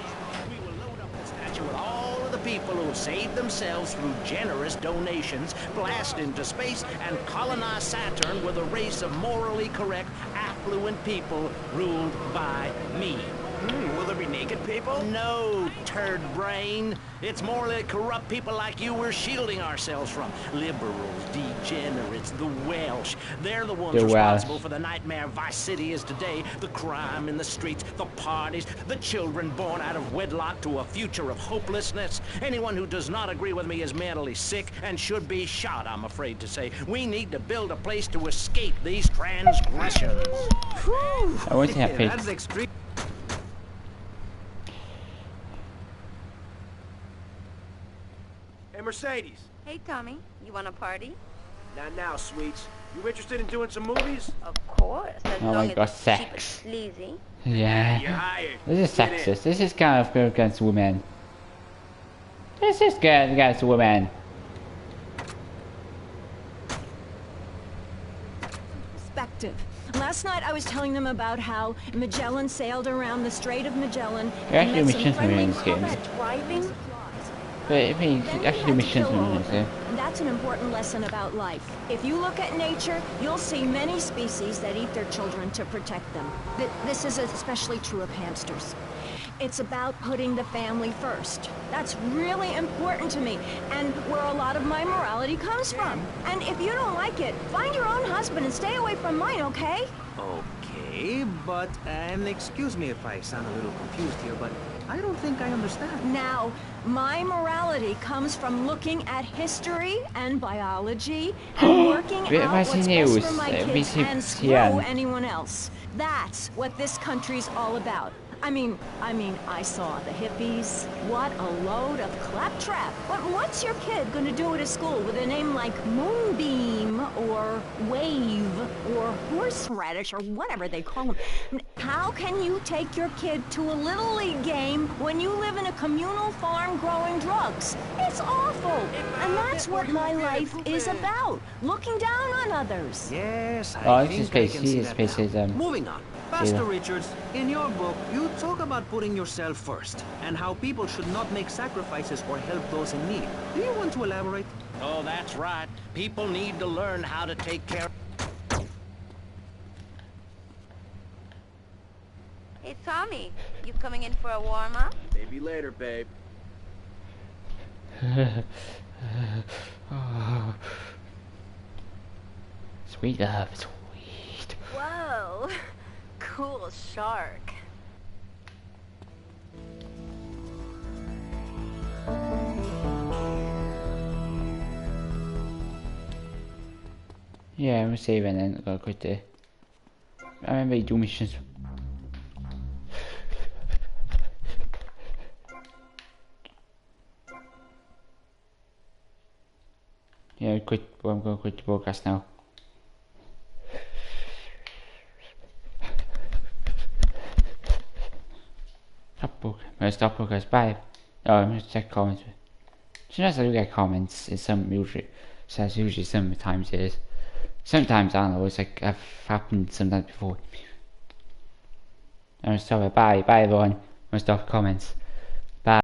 S8: With all of the people who saved themselves through generous donations, blast into space, and colonize Saturn with a race of morally correct, affluent people ruled by me.
S12: Will there be naked people?
S8: No, turd brain. It's morally corrupt people like you we're shielding ourselves from. Liberals, degenerates, the Welsh. They're the ones responsible for the nightmare Vice City is today. The crime in the streets, the parties, the children born out of wedlock to a future of hopelessness. Anyone who does not agree with me is mentally sick and should be shot, I'm afraid to say. We need to build a place to escape these transgressions.
S1: I want to have
S7: That's extreme.
S6: Hey, Mercedes.
S18: Hey, Tommy. You want a party?
S6: Not now, sweets. You interested in doing some movies?
S18: Of course. As
S1: Oh
S18: long
S1: my
S18: as
S1: god,
S18: it's cheap and
S1: sex.
S18: sleazy.
S1: Yeah.
S6: You're hired.
S1: This is
S6: Get in.
S1: sexist. This is kind of good against women. This is good against women.
S15: Perspective. Last night I was telling them about how Magellan sailed around the Strait of Magellan
S1: There are
S15: and
S1: actually
S15: met some
S1: missions
S15: friendly
S1: in this game.
S15: combat driving.
S1: But I mean, actually missions in this game.
S15: And that's an important lesson about life. If you look at nature, you'll see many species that eat their children to protect them. This is especially true of hamsters. It's about putting the family first. That's really important to me, and where a lot of my morality comes from. And if you don't like it, find your own husband and stay away from mine, okay?
S7: Okay, but, and excuse me if I sound a little confused here, but I don't think I understand.
S15: Now, my morality comes from looking at history and biology and working out what's best for my kids and screw anyone else. That's what this country's all about. I mean, I saw the hippies. What a load of claptrap. But what's your kid gonna do at a school with a name like Moonbeam or Wave or Horseradish or whatever they call them? How can you take your kid to a Little League game when you live in a communal farm growing drugs? It's awful. And that's what my life is about. Looking down on others.
S7: Yes,
S1: Oh, this is basically
S7: Moving on. Pastor Richards, in your book, you talk about putting yourself first and how people should not make sacrifices or help those in need. Do you want to elaborate?
S8: Oh, that's right. People need to learn how to take care.
S18: Hey, Tommy. You coming in for a warm-up?
S6: Maybe later, babe.
S1: Sweet love,
S18: Whoa. Cool shark.
S1: Yeah, I'm saving and I'll quit there. I remember you do missions. Yeah, I'm gonna quit the broadcast now. Stop broadcast. Bye. Oh, I'm gonna check comments. Sometimes I do get comments. It's usually sometimes it is. Sometimes I don't know. It's like I've happened sometimes before. I'm gonna stop it. Bye everyone. I'm gonna stop comments.